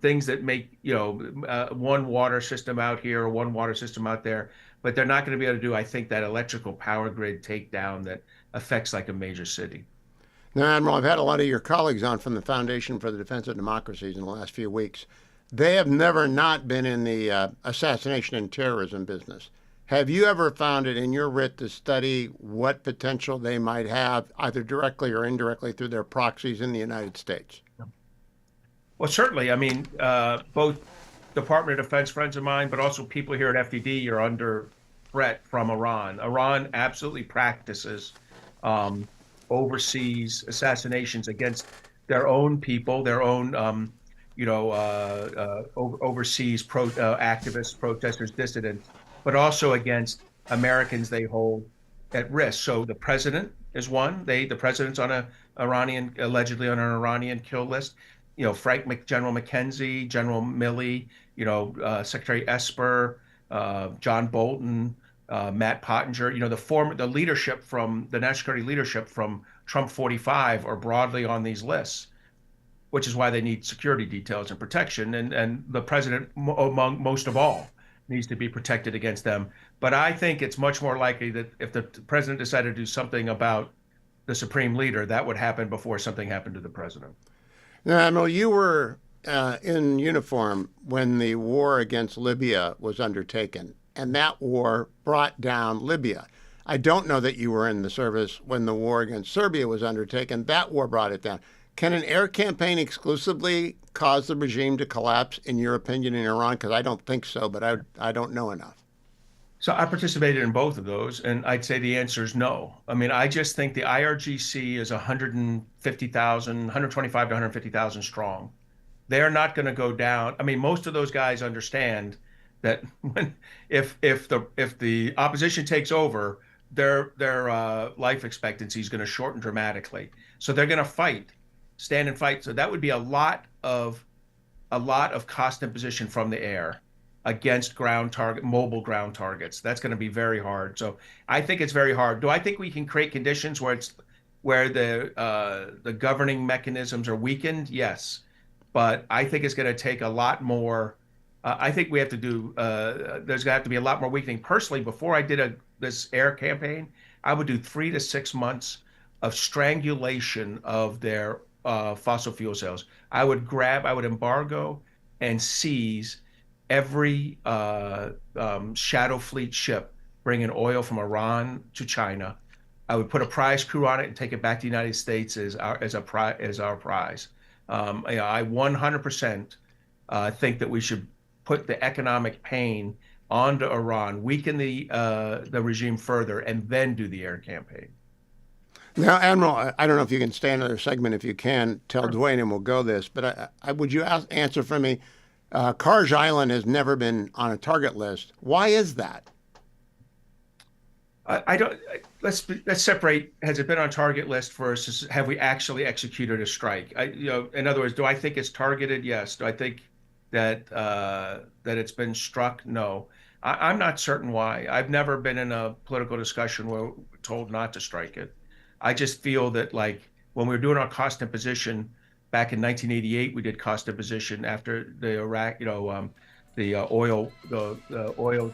things that make, one water system out here or one water system out there, but they're not going to be able to do, I think, that electrical power grid takedown that affects like a major city. Now, Admiral, I've had a lot of your colleagues on from the Foundation for the Defense of Democracies in the last few weeks. They have never not been in the assassination and terrorism business. Have you ever found it in your writ to study what potential they might have, either directly or indirectly, through their proxies in the United States? Well, certainly. I mean, both Department of Defense friends of mine, but also people here at FDD are under threat from Iran. Iran absolutely practices overseas assassinations against their own people, their own, overseas activists, protesters, dissidents, but also against Americans they hold at risk. So the president is one. The president's on allegedly on an Iranian kill list. General McKenzie, General Milley, Secretary Esper, John Bolton, Matt Pottinger, the leadership from the national security leadership from Trump 45 are broadly on these lists, which is why they need security details and protection. And the president, among most of all, needs to be protected against them. But I think it's much more likely that if the president decided to do something about the supreme leader, that would happen before something happened to the president. Now, Admiral, you were in uniform when the war against Libya was undertaken, and that war brought down Libya. I don't know that you were in the service when the war against Serbia was undertaken. That war brought it down. Can an air campaign exclusively cause the regime to collapse, in your opinion, in Iran? Because I don't think so, but I don't know enough. So I participated in both of those, and I'd say the answer is no. I mean, I just think the IRGC is 150,000, 125 to 150,000 strong. They're not going to go down. I mean, most of those guys understand that if the opposition takes over, their life expectancy is going to shorten dramatically. So they're going to fight, stand and fight. So that would be a lot of cost imposition from the air against mobile ground targets. That's going to be very hard. So I think it's very hard. Do I think we can create conditions where the governing mechanisms are weakened? Yes, but I think it's going to take a lot more. I think we have to do. There's going to have to be a lot more weakening. Personally, before I did this air campaign, I would do 3 to 6 months of strangulation of their fossil fuel sales. I would embargo and seize every shadow fleet ship bringing oil from Iran to China. I would put a prize crew on it and take it back to the United States as our prize. I 100% think that we should put the economic pain onto Iran, weaken the regime further, and then do the air campaign. Now, Admiral, I don't know if you can stay another segment. If you can, tell Dwayne and we'll go this. But would you answer for me? Karj Island has never been on a target list. Why is that? I don't. Let's separate. Has it been on target list versus have we actually executed a strike? In other words, do I think it's targeted? Yes. Do I think that it's been struck? No. I'm not certain why. I've never been in a political discussion where we're told not to strike it. I just feel that, like, when we were doing our cost imposition back in 1988, we did cost imposition after the Iraq, the oil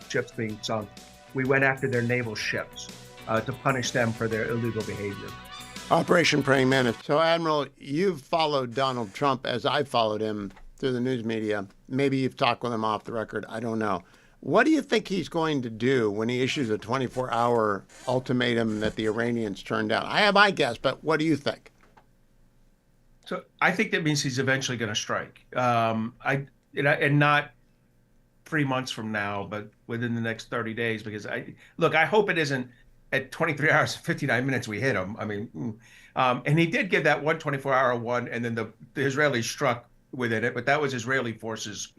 ships being sunk. We went after their naval ships to punish them for their illegal behavior. Operation Praying Mantis. So, Admiral, you've followed Donald Trump as I followed him through the news media. Maybe you've talked with him off the record. I don't know. What do you think he's going to do when he issues a 24-hour ultimatum that the Iranians turned down? I have my guess, but what do you think? So I think that means he's eventually going to strike. And not 3 months from now, but within the next 30 days. Because I hope it isn't at 23 hours and 59 minutes we hit him. I mean, and he did give that 124-hour one, and then the Israelis struck within it, but that was Israeli forces,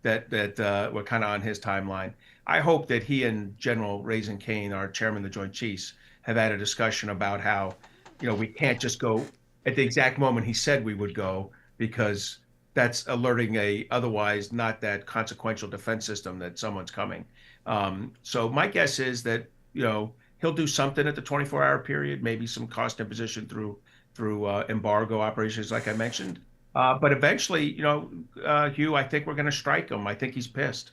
that were kind of on his timeline. I hope that he and General Raisin Kane, our chairman of the Joint Chiefs, have had a discussion about how, we can't just go at the exact moment he said we would go, because that's alerting a otherwise not that consequential defense system that someone's coming. So my guess is that, he'll do something at the 24-hour period, maybe some cost imposition through embargo operations, like I mentioned. But eventually, Hugh, I think we're going to strike him. I think he's pissed.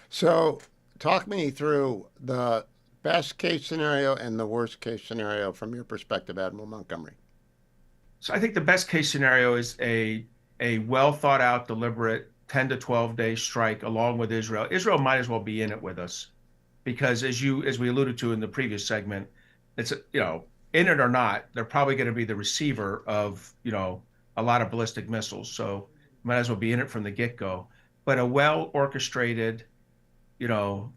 So talk me through the best case scenario and the worst case scenario from your perspective, Admiral Montgomery. So I think the best case scenario is a well thought out, deliberate 10 to 12 day strike along with Israel. Israel might as well be in it with us, because as we alluded to in the previous segment, it's, in it or not, they're probably going to be the receiver of, a lot of ballistic missiles. So might as well be in it from the get-go. But a well orchestrated, 10,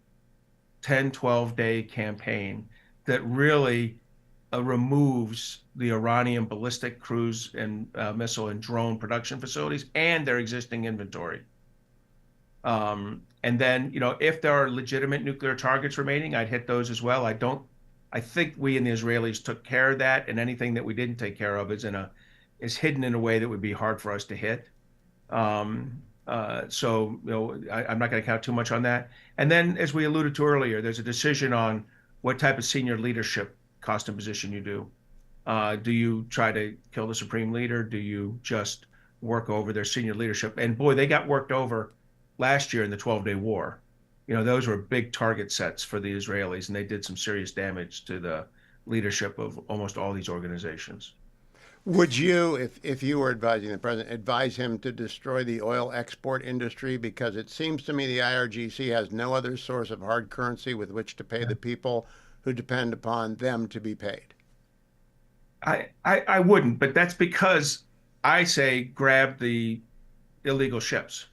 12 day campaign that really removes the Iranian ballistic cruise and missile and drone production facilities and their existing inventory. And then, if there are legitimate nuclear targets remaining, I'd hit those as well. I think we and the Israelis took care of that, and anything that we didn't take care of is hidden in a way that would be hard for us to hit. I'm not going to count too much on that. And then, as we alluded to earlier, there's a decision on what type of senior leadership cost imposition you do. Do you try to kill the supreme leader? Do you just work over their senior leadership? And boy, they got worked over last year in the 12-day war. Those were big target sets for the Israelis, and they did some serious damage to the leadership of almost all these organizations. Would you, if you were advising the president, advise him to destroy the oil export industry? Because it seems to me the IRGC has no other source of hard currency with which to pay the people who depend upon them to be paid. I wouldn't, but that's because I say grab the illegal ships.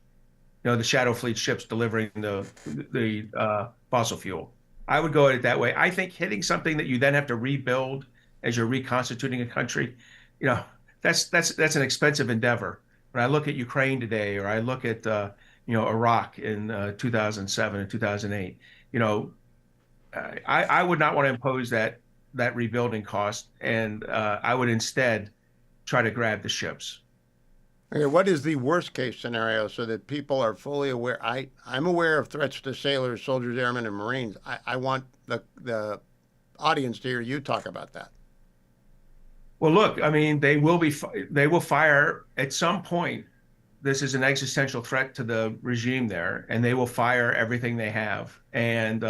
the Shadow Fleet ships delivering the fossil fuel. I would go at it that way. I think hitting something that you then have to rebuild as you're reconstituting a country, that's an expensive endeavor. When I look at Ukraine today, or I look at Iraq in 2007 and 2008, I would not want to impose that rebuilding cost, and I would instead try to grab the ships. Okay, what is the worst case scenario so that people are fully aware? I'm aware of threats to sailors, soldiers, airmen, and Marines. I want the audience to hear you talk about that. Well, look, I mean, they will fire at some point. This is an existential threat to the regime there, and they will fire everything they have. And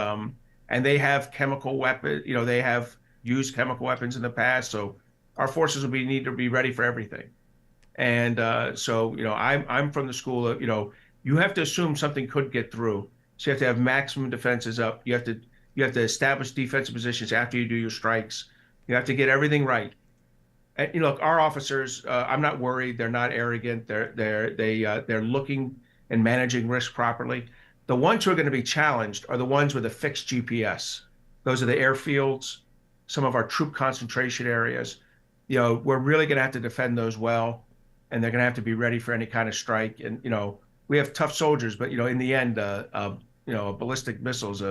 they have chemical weapons. They have used chemical weapons in the past, so our forces will need to be ready for everything. And I'm from the school of, you have to assume something could get through. So you have to have maximum defenses up. You have to establish defensive positions after you do your strikes. You have to get everything right. And look, our officers, I'm not worried. They're not arrogant. They're looking and managing risk properly. The ones who are going to be challenged are the ones with a fixed GPS. Those are the airfields, some of our troop concentration areas. We're really going to have to defend those well, and they're going to have to be ready for any kind of strike. And we have tough soldiers, but in the end, a ballistic missile's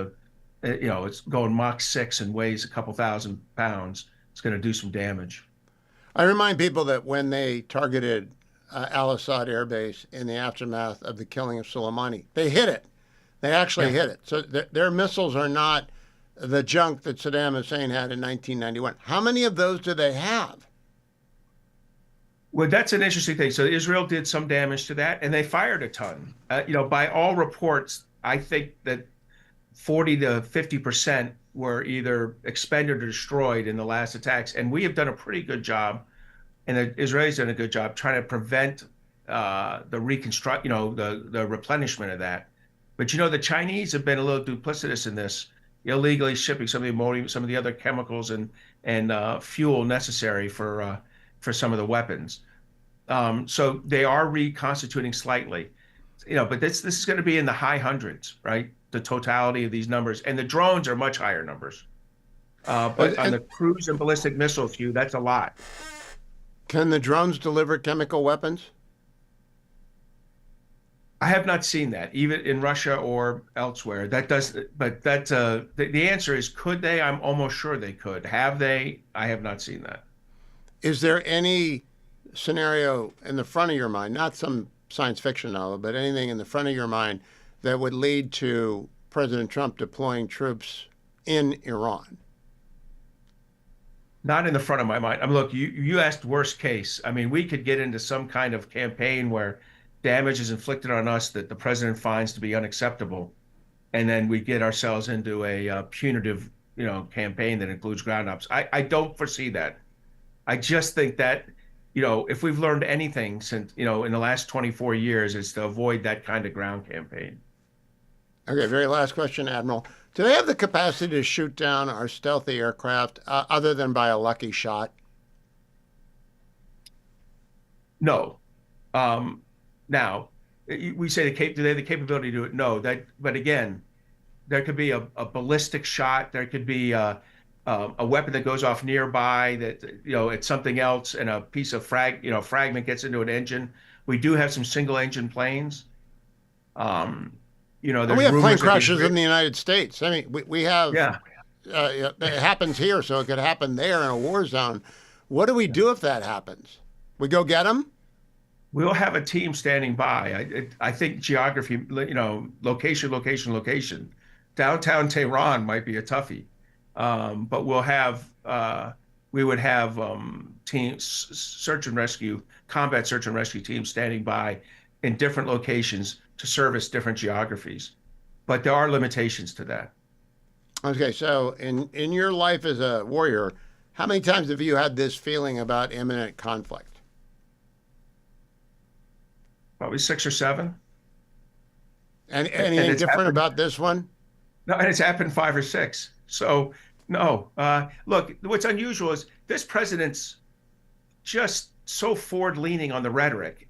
it's going Mach 6 and weighs a couple thousand pounds. It's going to do some damage. I remind people that when they targeted al-Assad Air Base in the aftermath of the killing of Soleimani, they hit it. They actually hit it. So their missiles are not the junk that Saddam Hussein had in 1991. How many of those do they have? Well, that's an interesting thing. So Israel did some damage to that, and they fired a ton. By all reports, I think that 40 to 50% were either expended or destroyed in the last attacks. And we have done a pretty good job, and the Israelis done a good job trying to prevent the replenishment of that. But the Chinese have been a little duplicitous in this, illegally shipping some of the ammonium, some of the other chemicals and fuel necessary for some of the weapons. So they are reconstituting slightly, but this is going to be in the high hundreds, right? The totality of these numbers, and the drones are much higher numbers. But on the cruise and ballistic missile few, that's a lot. Can the drones deliver chemical weapons? I have not seen that, even in Russia or elsewhere. The answer is, could they? I'm almost sure they could. Have they? I have not seen that. Is there any scenario in the front of your mind, not some science fiction novel, but anything in the front of your mind that would lead to President Trump deploying troops in Iran? Not in the front of my mind. Look, you asked worst case. We could get into some kind of campaign where damage is inflicted on us that the president finds to be unacceptable, and then we get ourselves into a punitive, campaign that includes ground ops. I don't foresee that. I just think that, if we've learned anything since, in the last 24 years, is to avoid that kind of ground campaign. Okay, very last question, Admiral. Do they have the capacity to shoot down our stealthy aircraft other than by a lucky shot? No. Now, we say do they have the capability to do it? No. But again, there could be a ballistic shot. There could be a weapon that goes off nearby that it's something else, and a piece of fragment gets into an engine. We do have some single engine planes. And we have plane crashes in the United States. We have. Yeah. It happens here, so it could happen there in a war zone. What do we do if that happens? We go get them? We'll have a team standing by. I think geography, location. Downtown Tehran might be a toughie, but we would have combat search and rescue teams standing by in different locations to service different geographies. But there are limitations to that. Okay, so in your life as a warrior, how many times have you had this feeling about imminent conflict? Probably 6 or 7. And anything different about this one? No, and it's happened 5 or 6. So no. Look, what's unusual is this president's just so forward-leaning on the rhetoric,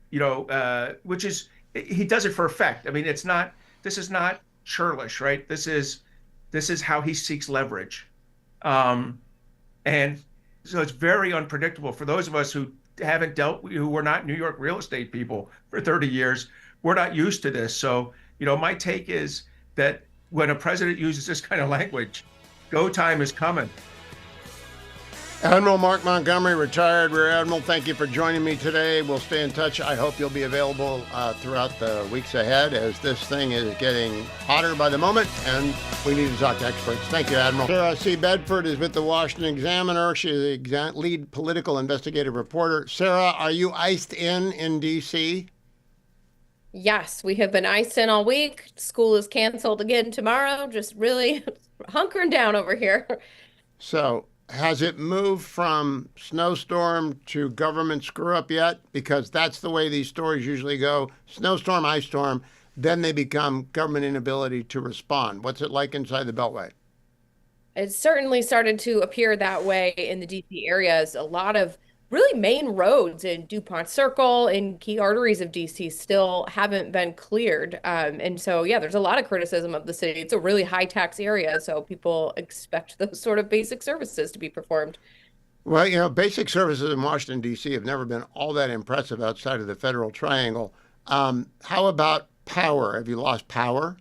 which is he does it for effect. I mean, this is not churlish, right? This is how he seeks leverage. And so it's very unpredictable for those of us who who were not New York real estate people for 30 years. We're not used to this. So, my take is that when a president uses this kind of language, go time is coming. Admiral Mark Montgomery, retired Rear Admiral, thank you for joining me today. We'll stay in touch. I hope you'll be available throughout the weeks ahead as this thing is getting hotter by the moment, and we need to talk to experts. Thank you, Admiral. Sarah C. Bedford is with the Washington Examiner. She's the lead political investigative reporter. Sarah, are you iced in D.C.? Yes, we have been iced in all week. School is canceled again tomorrow. Just really hunkering down over here. So, has it moved from snowstorm to government screw up yet? Because that's the way these stories usually go. Snowstorm, ice storm, then they become government inability to respond. What's it like inside the Beltway? It certainly started to appear that way in the DC areas. A lot of really main roads in DuPont Circle and key arteries of DC still haven't been cleared. And so, yeah, there's a lot of criticism of the city. It's a really high tax area, so people expect those sort of basic services to be performed. Well, basic services in Washington, D.C. have never been all that impressive outside of the Federal Triangle. How about power? Have you lost power?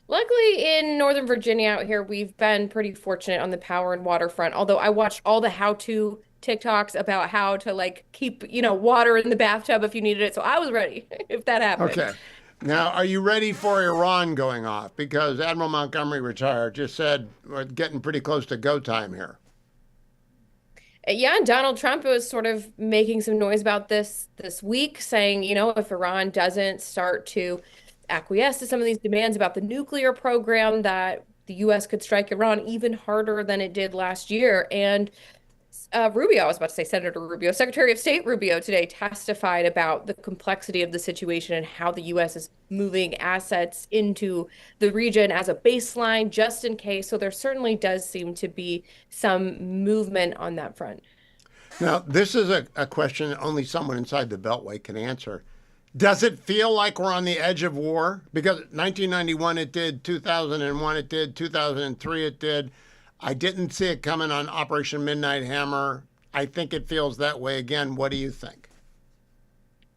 Luckily, in Northern Virginia out here, we've been pretty fortunate on the power and water front, although I watched all the how-to TikToks about how to keep, water in the bathtub if you needed it. So I was ready if that happened. Okay. Now, are you ready for Iran going off? Because Admiral Montgomery, retired, just said we're getting pretty close to go time here. Yeah, and Donald Trump was sort of making some noise about this week, saying, if Iran doesn't start to acquiesce to some of these demands about the nuclear program, that the U.S. could strike Iran even harder than it did last year. And Rubio, I was about to say Senator Rubio, Secretary of State Rubio today testified about the complexity of the situation and how the U.S. is moving assets into the region as a baseline just in case. So there certainly does seem to be some movement on that front. Now, this is a question that only someone inside the Beltway can answer. Does it feel like we're on the edge of war? Because 1991 it did, 2001 it did, 2003 it did. I didn't see it coming on Operation Midnight Hammer. I think it feels that way again. What do you think?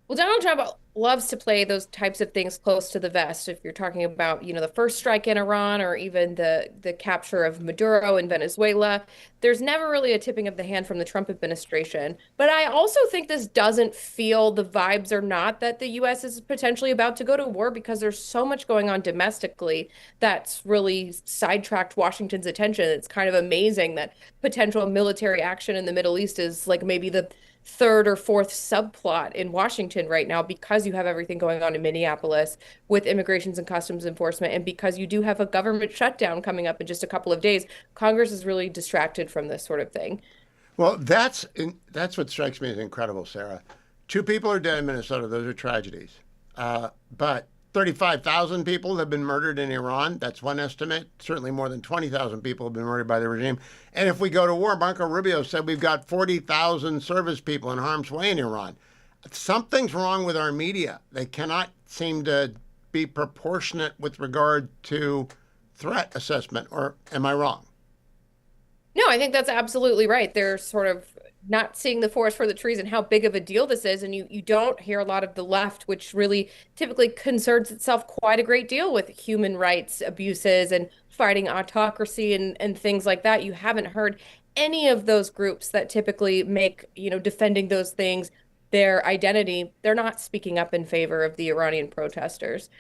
Well, Donald Trump loves to play those types of things close to the vest. If you're talking about, the first strike in Iran or even the capture of Maduro in Venezuela, there's never really a tipping of the hand from the Trump administration. But I also think this doesn't feel, the vibes are not that the U.S. is potentially about to go to war, because there's so much going on domestically that's really sidetracked Washington's attention. It's kind of amazing that potential military action in the Middle East is like maybe the third or fourth subplot in Washington right now, because you have everything going on in Minneapolis with immigrations and customs enforcement, and because you do have a government shutdown coming up in just a couple of days. Congress is really distracted from this sort of thing. Well, that's what strikes me as incredible, Sarah. 2 people are dead in Minnesota. Those are tragedies. But 35,000 people have been murdered in Iran. That's one estimate. Certainly more than 20,000 people have been murdered by the regime. And if we go to war, Marco Rubio said we've got 40,000 service people in harm's way in Iran. Something's wrong with our media. They cannot seem to be proportionate with regard to threat assessment. Or am I wrong? No, I think that's absolutely right. They're sort of not seeing the forest for the trees and how big of a deal this is. And you don't hear a lot of the left, which really typically concerns itself quite a great deal with human rights abuses and fighting autocracy and things like that. You haven't heard any of those groups that typically make, defending those things their identity. They're not speaking up in favor of the Iranian protesters.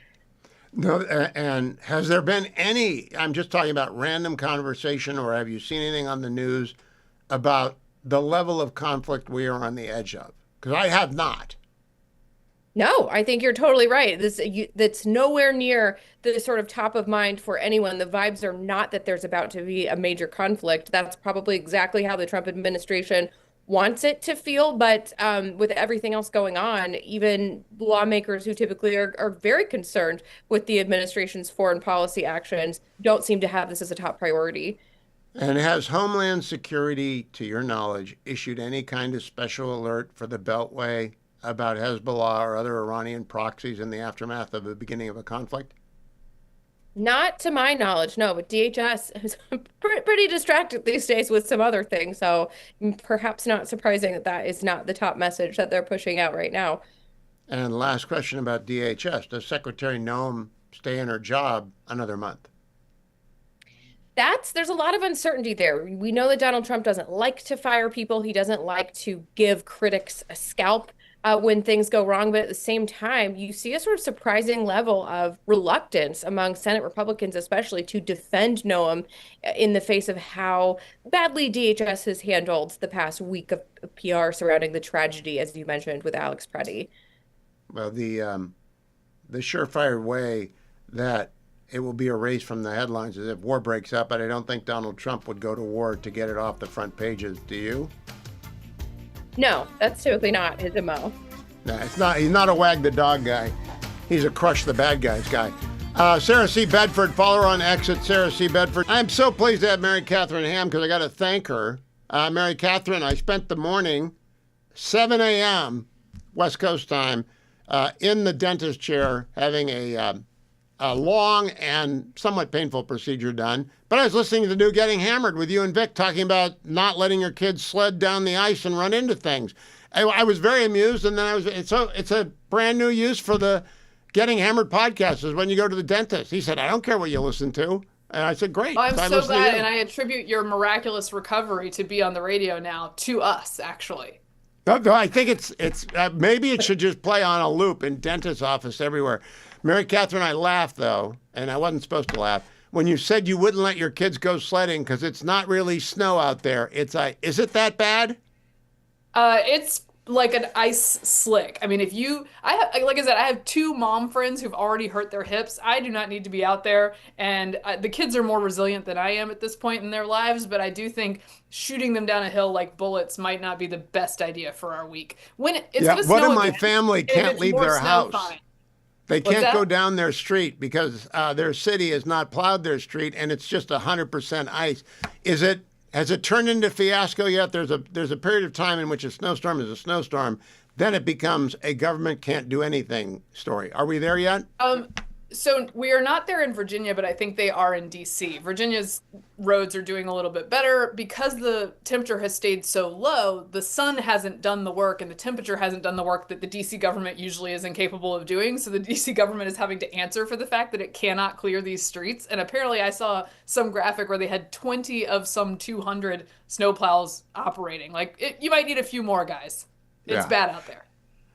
No, and has there been any, I'm just talking about random conversation, or have you seen anything on the news about the level of conflict we are on the edge of? Because I have not. No, I think you're totally right. That's nowhere near the sort of top of mind for anyone. The vibes are not that there's about to be a major conflict. That's probably exactly how the Trump administration wants it to feel. But with everything else going on, even lawmakers who typically are very concerned with the administration's foreign policy actions don't seem to have this as a top priority. And has Homeland Security, to your knowledge, issued any kind of special alert for the Beltway about Hezbollah or other Iranian proxies in the aftermath of the beginning of a conflict? Not to my knowledge, no, but DHS is pretty distracted these days with some other things, so perhaps not surprising that that is not the top message that they're pushing out right now. And last question about DHS. Does Secretary Noem stay in her job another month? There's a lot of uncertainty there. We know that Donald Trump doesn't like to fire people. He doesn't like to give critics a scalp when things go wrong. But at the same time, you see a sort of surprising level of reluctance among Senate Republicans, especially to defend Noam in the face of how badly DHS has handled the past week of PR surrounding the tragedy, as you mentioned, with Alex Preddy. Well, the surefire way that it will be erased from the headlines is if war breaks up, but I don't think Donald Trump would go to war to get it off the front pages. Do you? No, that's typically not his MO. No, it's not. He's not a wag the dog guy. He's a crush the bad guys guy. Sarah C. Bedford, follow her on X at Sarah C. Bedford. I'm so pleased to have Mary Catherine Ham because I got to thank her. Mary Catherine, I spent the morning, 7 a.m. West Coast time, in the dentist chair having a long and somewhat painful procedure done. But I was listening to the new Getting Hammered with you and Vic talking about not letting your kids sled down the ice and run into things. I was very amused, and then it's a brand new use for the Getting Hammered podcast is when you go to the dentist. He said, I don't care what you listen to. And I said, great. I'm I so listen to glad, you. and I attribute your miraculous recovery to be on the radio now to us, actually. I think it's maybe it should just play on a loop in dentist's office everywhere. Mary Catherine, I laughed, though, and I wasn't supposed to laugh, when you said you wouldn't let your kids go sledding because it's not really snow out there. Is it that bad? It's like an ice slick. I mean, like I said, I have two mom friends who've already hurt their hips. I do not need to be out there, and the kids are more resilient than I am at this point in their lives, but I do think shooting them down a hill like bullets might not be the best idea for our week. When it's gonna one snow of my again, family if can't it's leave more their snow, house. fine. They What's can't go that? down their street because their city has not plowed their street, and it's just 100% ice. Has it turned into fiasco yet? There's a period of time in which a snowstorm is a snowstorm. Then it becomes a government can't do anything story. Are we there yet? So we are not there in Virginia, but I think they are in DC. Virginia's roads are doing a little bit better because the temperature has stayed so low. The sun hasn't done the work and the temperature hasn't done the work that the DC government usually is incapable of doing. So the DC government is having to answer for the fact that it cannot clear these streets. And apparently I saw some graphic where they had 20 of some 200 snowplows operating. You might need a few more, guys. It's bad out there.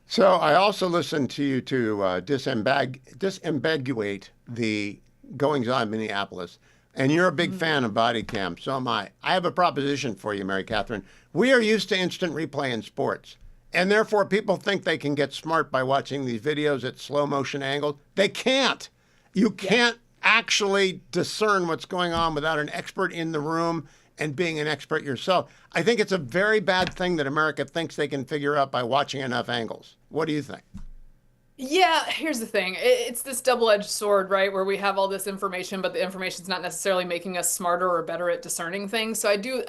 So I also listened to you to disambiguate the goings-on in Minneapolis. And you're a big fan of body cam, so am I. I have a proposition for you, Mary Catherine. We are used to instant replay in sports. And therefore, people think they can get smart by watching these videos at slow motion angles. They can't. You can't actually discern what's going on without an expert in the room and being an expert yourself. I think it's a very bad thing that America thinks they can figure out by watching enough angles. What do you think? Yeah, here's the thing. It's this double-edged sword, right? Where we have all this information, but the information's not necessarily making us smarter or better at discerning things. So I do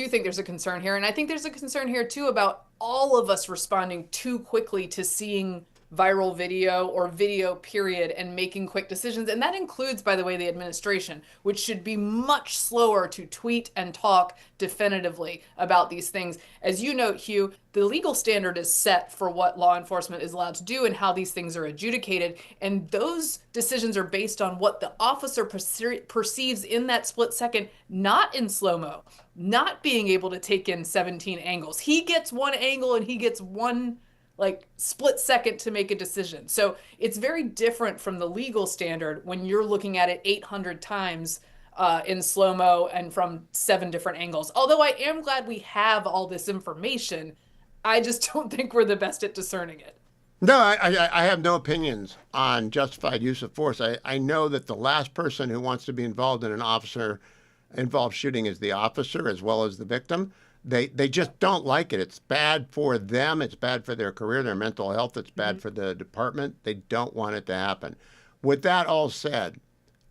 think there's a concern here. And I think there's a concern here too about all of us responding too quickly to seeing viral video or video period and making quick decisions. And that includes, by the way, the administration, which should be much slower to tweet and talk definitively about these things. As you note, Hugh, the legal standard is set for what law enforcement is allowed to do and how these things are adjudicated. And those decisions are based on what the officer perceives in that split second, not in slow-mo, not being able to take in 17 angles. He gets one angle and he gets one split second to make a decision. So it's very different from the legal standard when you're looking at it 800 times in slow-mo and from 7 different angles. Although I am glad we have all this information, I just don't think we're the best at discerning it. No, I have no opinions on justified use of force. I know that the last person who wants to be involved in an officer-involved shooting is the officer as well as the victim. They just don't like it. It's bad for them. It's bad for their career, their mental health. It's bad for the department. They don't want it to happen. With that all said,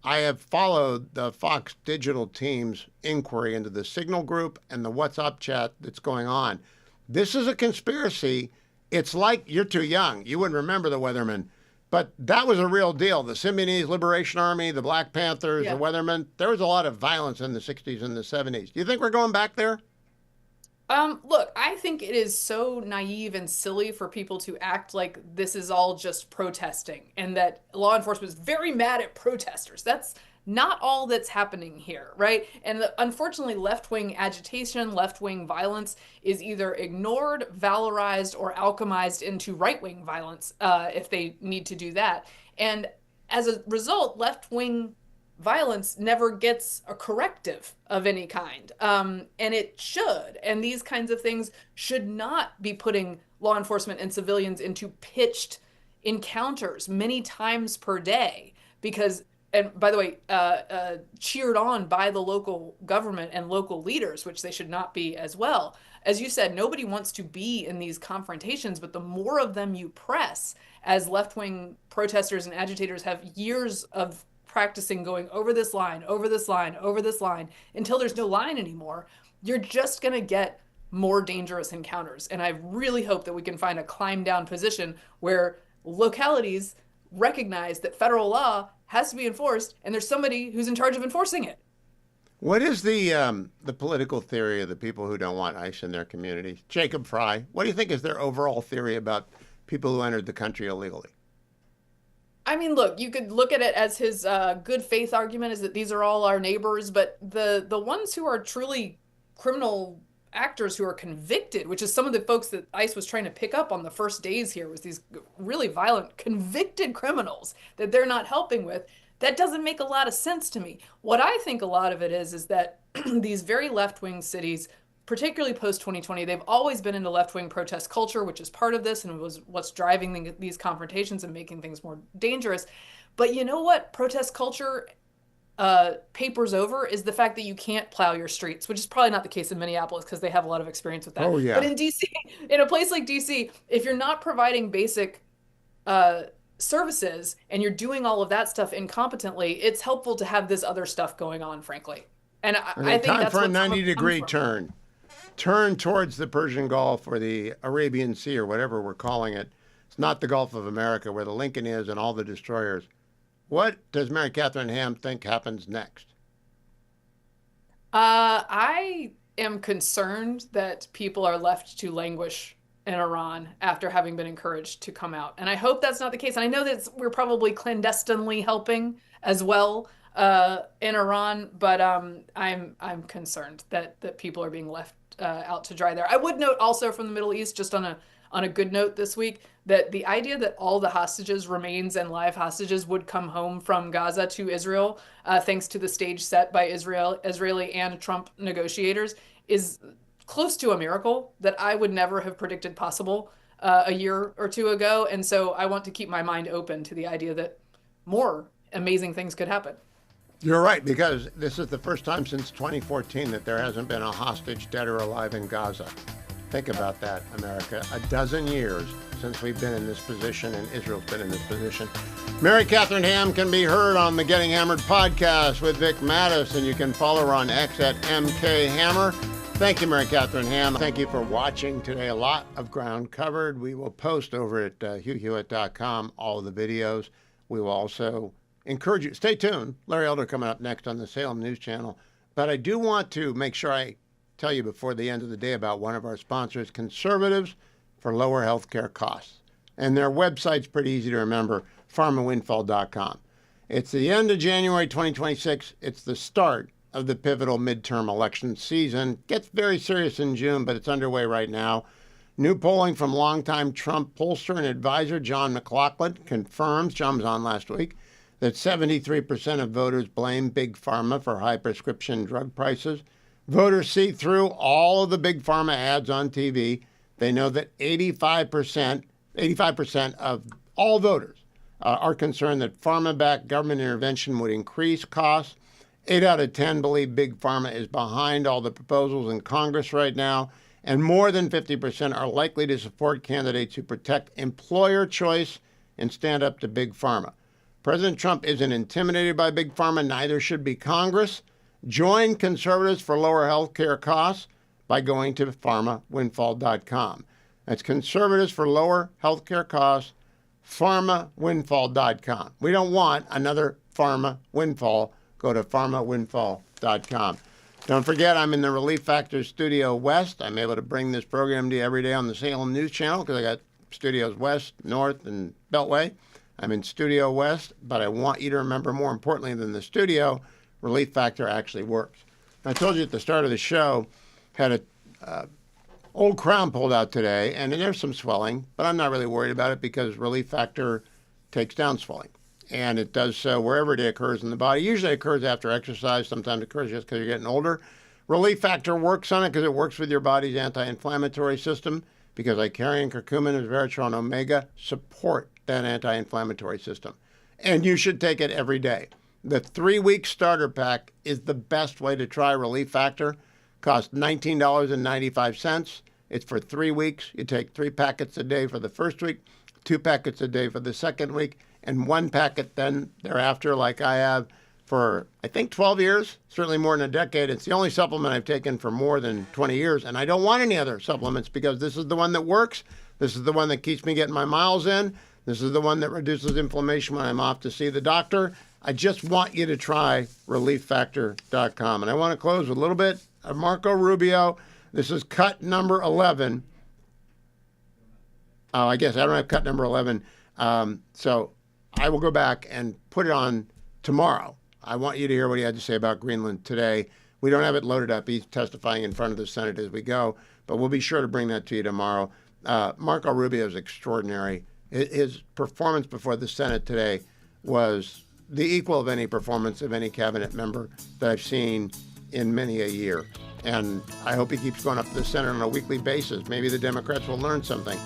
I have followed the Fox Digital team's inquiry into the Signal Group and the WhatsApp chat that's going on. This is a conspiracy. it's like, you're too young. You wouldn't remember the Weathermen. But that was a real deal. The Symbionese Liberation Army, the Black Panthers, the Weathermen, there was a lot of violence in the 60s and the 70s. Do you think we're going back there? Look, I think it is so naive and silly for people to act like this is all just protesting and that law enforcement is very mad at protesters. That's not all that's happening here, right? And unfortunately, left-wing agitation, left-wing violence is either ignored, valorized, or alchemized into right-wing violence if they need to do that. And as a result, left-wing violence never gets a corrective of any kind. And it should. And these kinds of things should not be putting law enforcement and civilians into pitched encounters many times per day because, and by the way, cheered on by the local government and local leaders, which they should not be as well. As you said, nobody wants to be in these confrontations, but the more of them you press, as left-wing protesters and agitators have years of practicing going over this line, over this line, over this line, until there's no line anymore, you're just going to get more dangerous encounters. And I really hope that we can find a climb down position where localities recognize that federal law has to be enforced and there's somebody who's in charge of enforcing it. What is the political theory of the people who don't want ICE in their communities? Jacob Fry, what do you think is their overall theory about people who entered the country illegally? I mean, look, you could look at it as his good faith argument is that these are all our neighbors, but the ones who are truly criminal actors who are convicted, which is some of the folks that ICE was trying to pick up on the first days here, was these really violent convicted criminals that they're not helping with. That doesn't make a lot of sense to me. What I think a lot of it is that these very left-wing cities, particularly post-2020, they've always been into left-wing protest culture, which is part of this and was what's driving these confrontations and making things more dangerous. But you know what protest culture papers over is the fact that you can't plow your streets, which is probably not the case in Minneapolis because they have a lot of experience with that. Oh, yeah. But in DC, in a place like DC, if you're not providing basic services and you're doing all of that stuff incompetently, it's helpful to have this other stuff going on, frankly. And I think time that's for a what 90-degree turn. Turn towards the Persian Gulf or the Arabian Sea or whatever we're calling it. It's not the Gulf of America where the Lincoln is and all the destroyers. What does Mary Catherine Ham think happens next? I am concerned that people are left to languish in Iran after having been encouraged to come out. And I hope that's not the case. And I know that we're probably clandestinely helping as well in Iran, but I'm concerned that people are being left out to dry there. I would note also from the Middle East, just on a good note this week, that the idea that all the hostages, remains and live hostages, would come home from Gaza to Israel, thanks to the stage set by Israeli and Trump negotiators, is close to a miracle that I would never have predicted possible a year or two ago. And so I want to keep my mind open to the idea that more amazing things could happen. You're right, because this is the first time since 2014 that there hasn't been a hostage, dead or alive, in Gaza. Think about that, America. 12 years since we've been in this position and Israel's been in this position. Mary Catherine Ham can be heard on the Getting Hammered podcast with Vic Mattis, and you can follow her on X at MKHammer. Thank you, Mary Catherine Ham. Thank you for watching today. A lot of ground covered. We will post over at HughHewitt.com all of the videos. We will also encourage you, stay tuned. Larry Elder coming up next on the Salem News Channel. But I do want to make sure I tell you before the end of the day about one of our sponsors, Conservatives for Lower Healthcare Costs. And their website's pretty easy to remember, pharmawindfall.com. It's the end of January 2026. It's the start of the pivotal midterm election season. Gets very serious in June, but it's underway right now. New polling from longtime Trump pollster and advisor John McLaughlin confirms, John was on last week, that 73% of voters blame Big Pharma for high prescription drug prices. Voters see through all of the Big Pharma ads on TV. They know that 85% of all voters are concerned that pharma-backed government intervention would increase costs. 8 out of 10 believe Big Pharma is behind all the proposals in Congress right now, and more than 50% are likely to support candidates who protect employer choice and stand up to Big Pharma. President Trump isn't intimidated by Big Pharma, neither should be Congress. Join Conservatives for Lower Health Care Costs by going to pharmawindfall.com. That's Conservatives for Lower Healthcare Costs, pharmawindfall.com. We don't want another pharma windfall. Go to pharmawindfall.com. Don't forget, I'm in the Relief Factor Studio West. I'm able to bring this program to you every day on the Salem News Channel because I got studios West, North, and Beltway. I'm in Studio West, but I want you to remember, more importantly than the studio, Relief Factor actually works. I told you at the start of the show, had a old crown pulled out today, and there's some swelling, but I'm not really worried about it because Relief Factor takes down swelling. And it does so wherever it occurs in the body. Usually it occurs after exercise. Sometimes it occurs just because you're getting older. Relief Factor works on it because it works with your body's anti-inflammatory system, because Icarian, curcumin, and resveratrol omega support that anti-inflammatory system. And you should take it every day. The 3-week starter pack is the best way to try Relief Factor. Costs $19.95. It's for 3 weeks. You take 3 packets a day for the first week, 2 packets a day for the second week, and 1 packet then thereafter, like I have for, I think, 12 years, certainly more than a decade. It's the only supplement I've taken for more than 20 years, and I don't want any other supplements because this is the one that works. This is the one that keeps me getting my miles in. This is the one that reduces inflammation when I'm off to see the doctor. I just want you to try ReliefFactor.com. And I want to close with a little bit of Marco Rubio. This is cut number 11. Oh, I guess I don't have cut number 11. So I will go back and put it on tomorrow. I want you to hear what he had to say about Greenland today. We don't have it loaded up. He's testifying in front of the Senate as we go, but we'll be sure to bring that to you tomorrow. Marco Rubio is extraordinary. His performance before the Senate today was the equal of any performance of any cabinet member that I've seen in many a year. And I hope he keeps going up to the Senate on a weekly basis. Maybe the Democrats will learn something.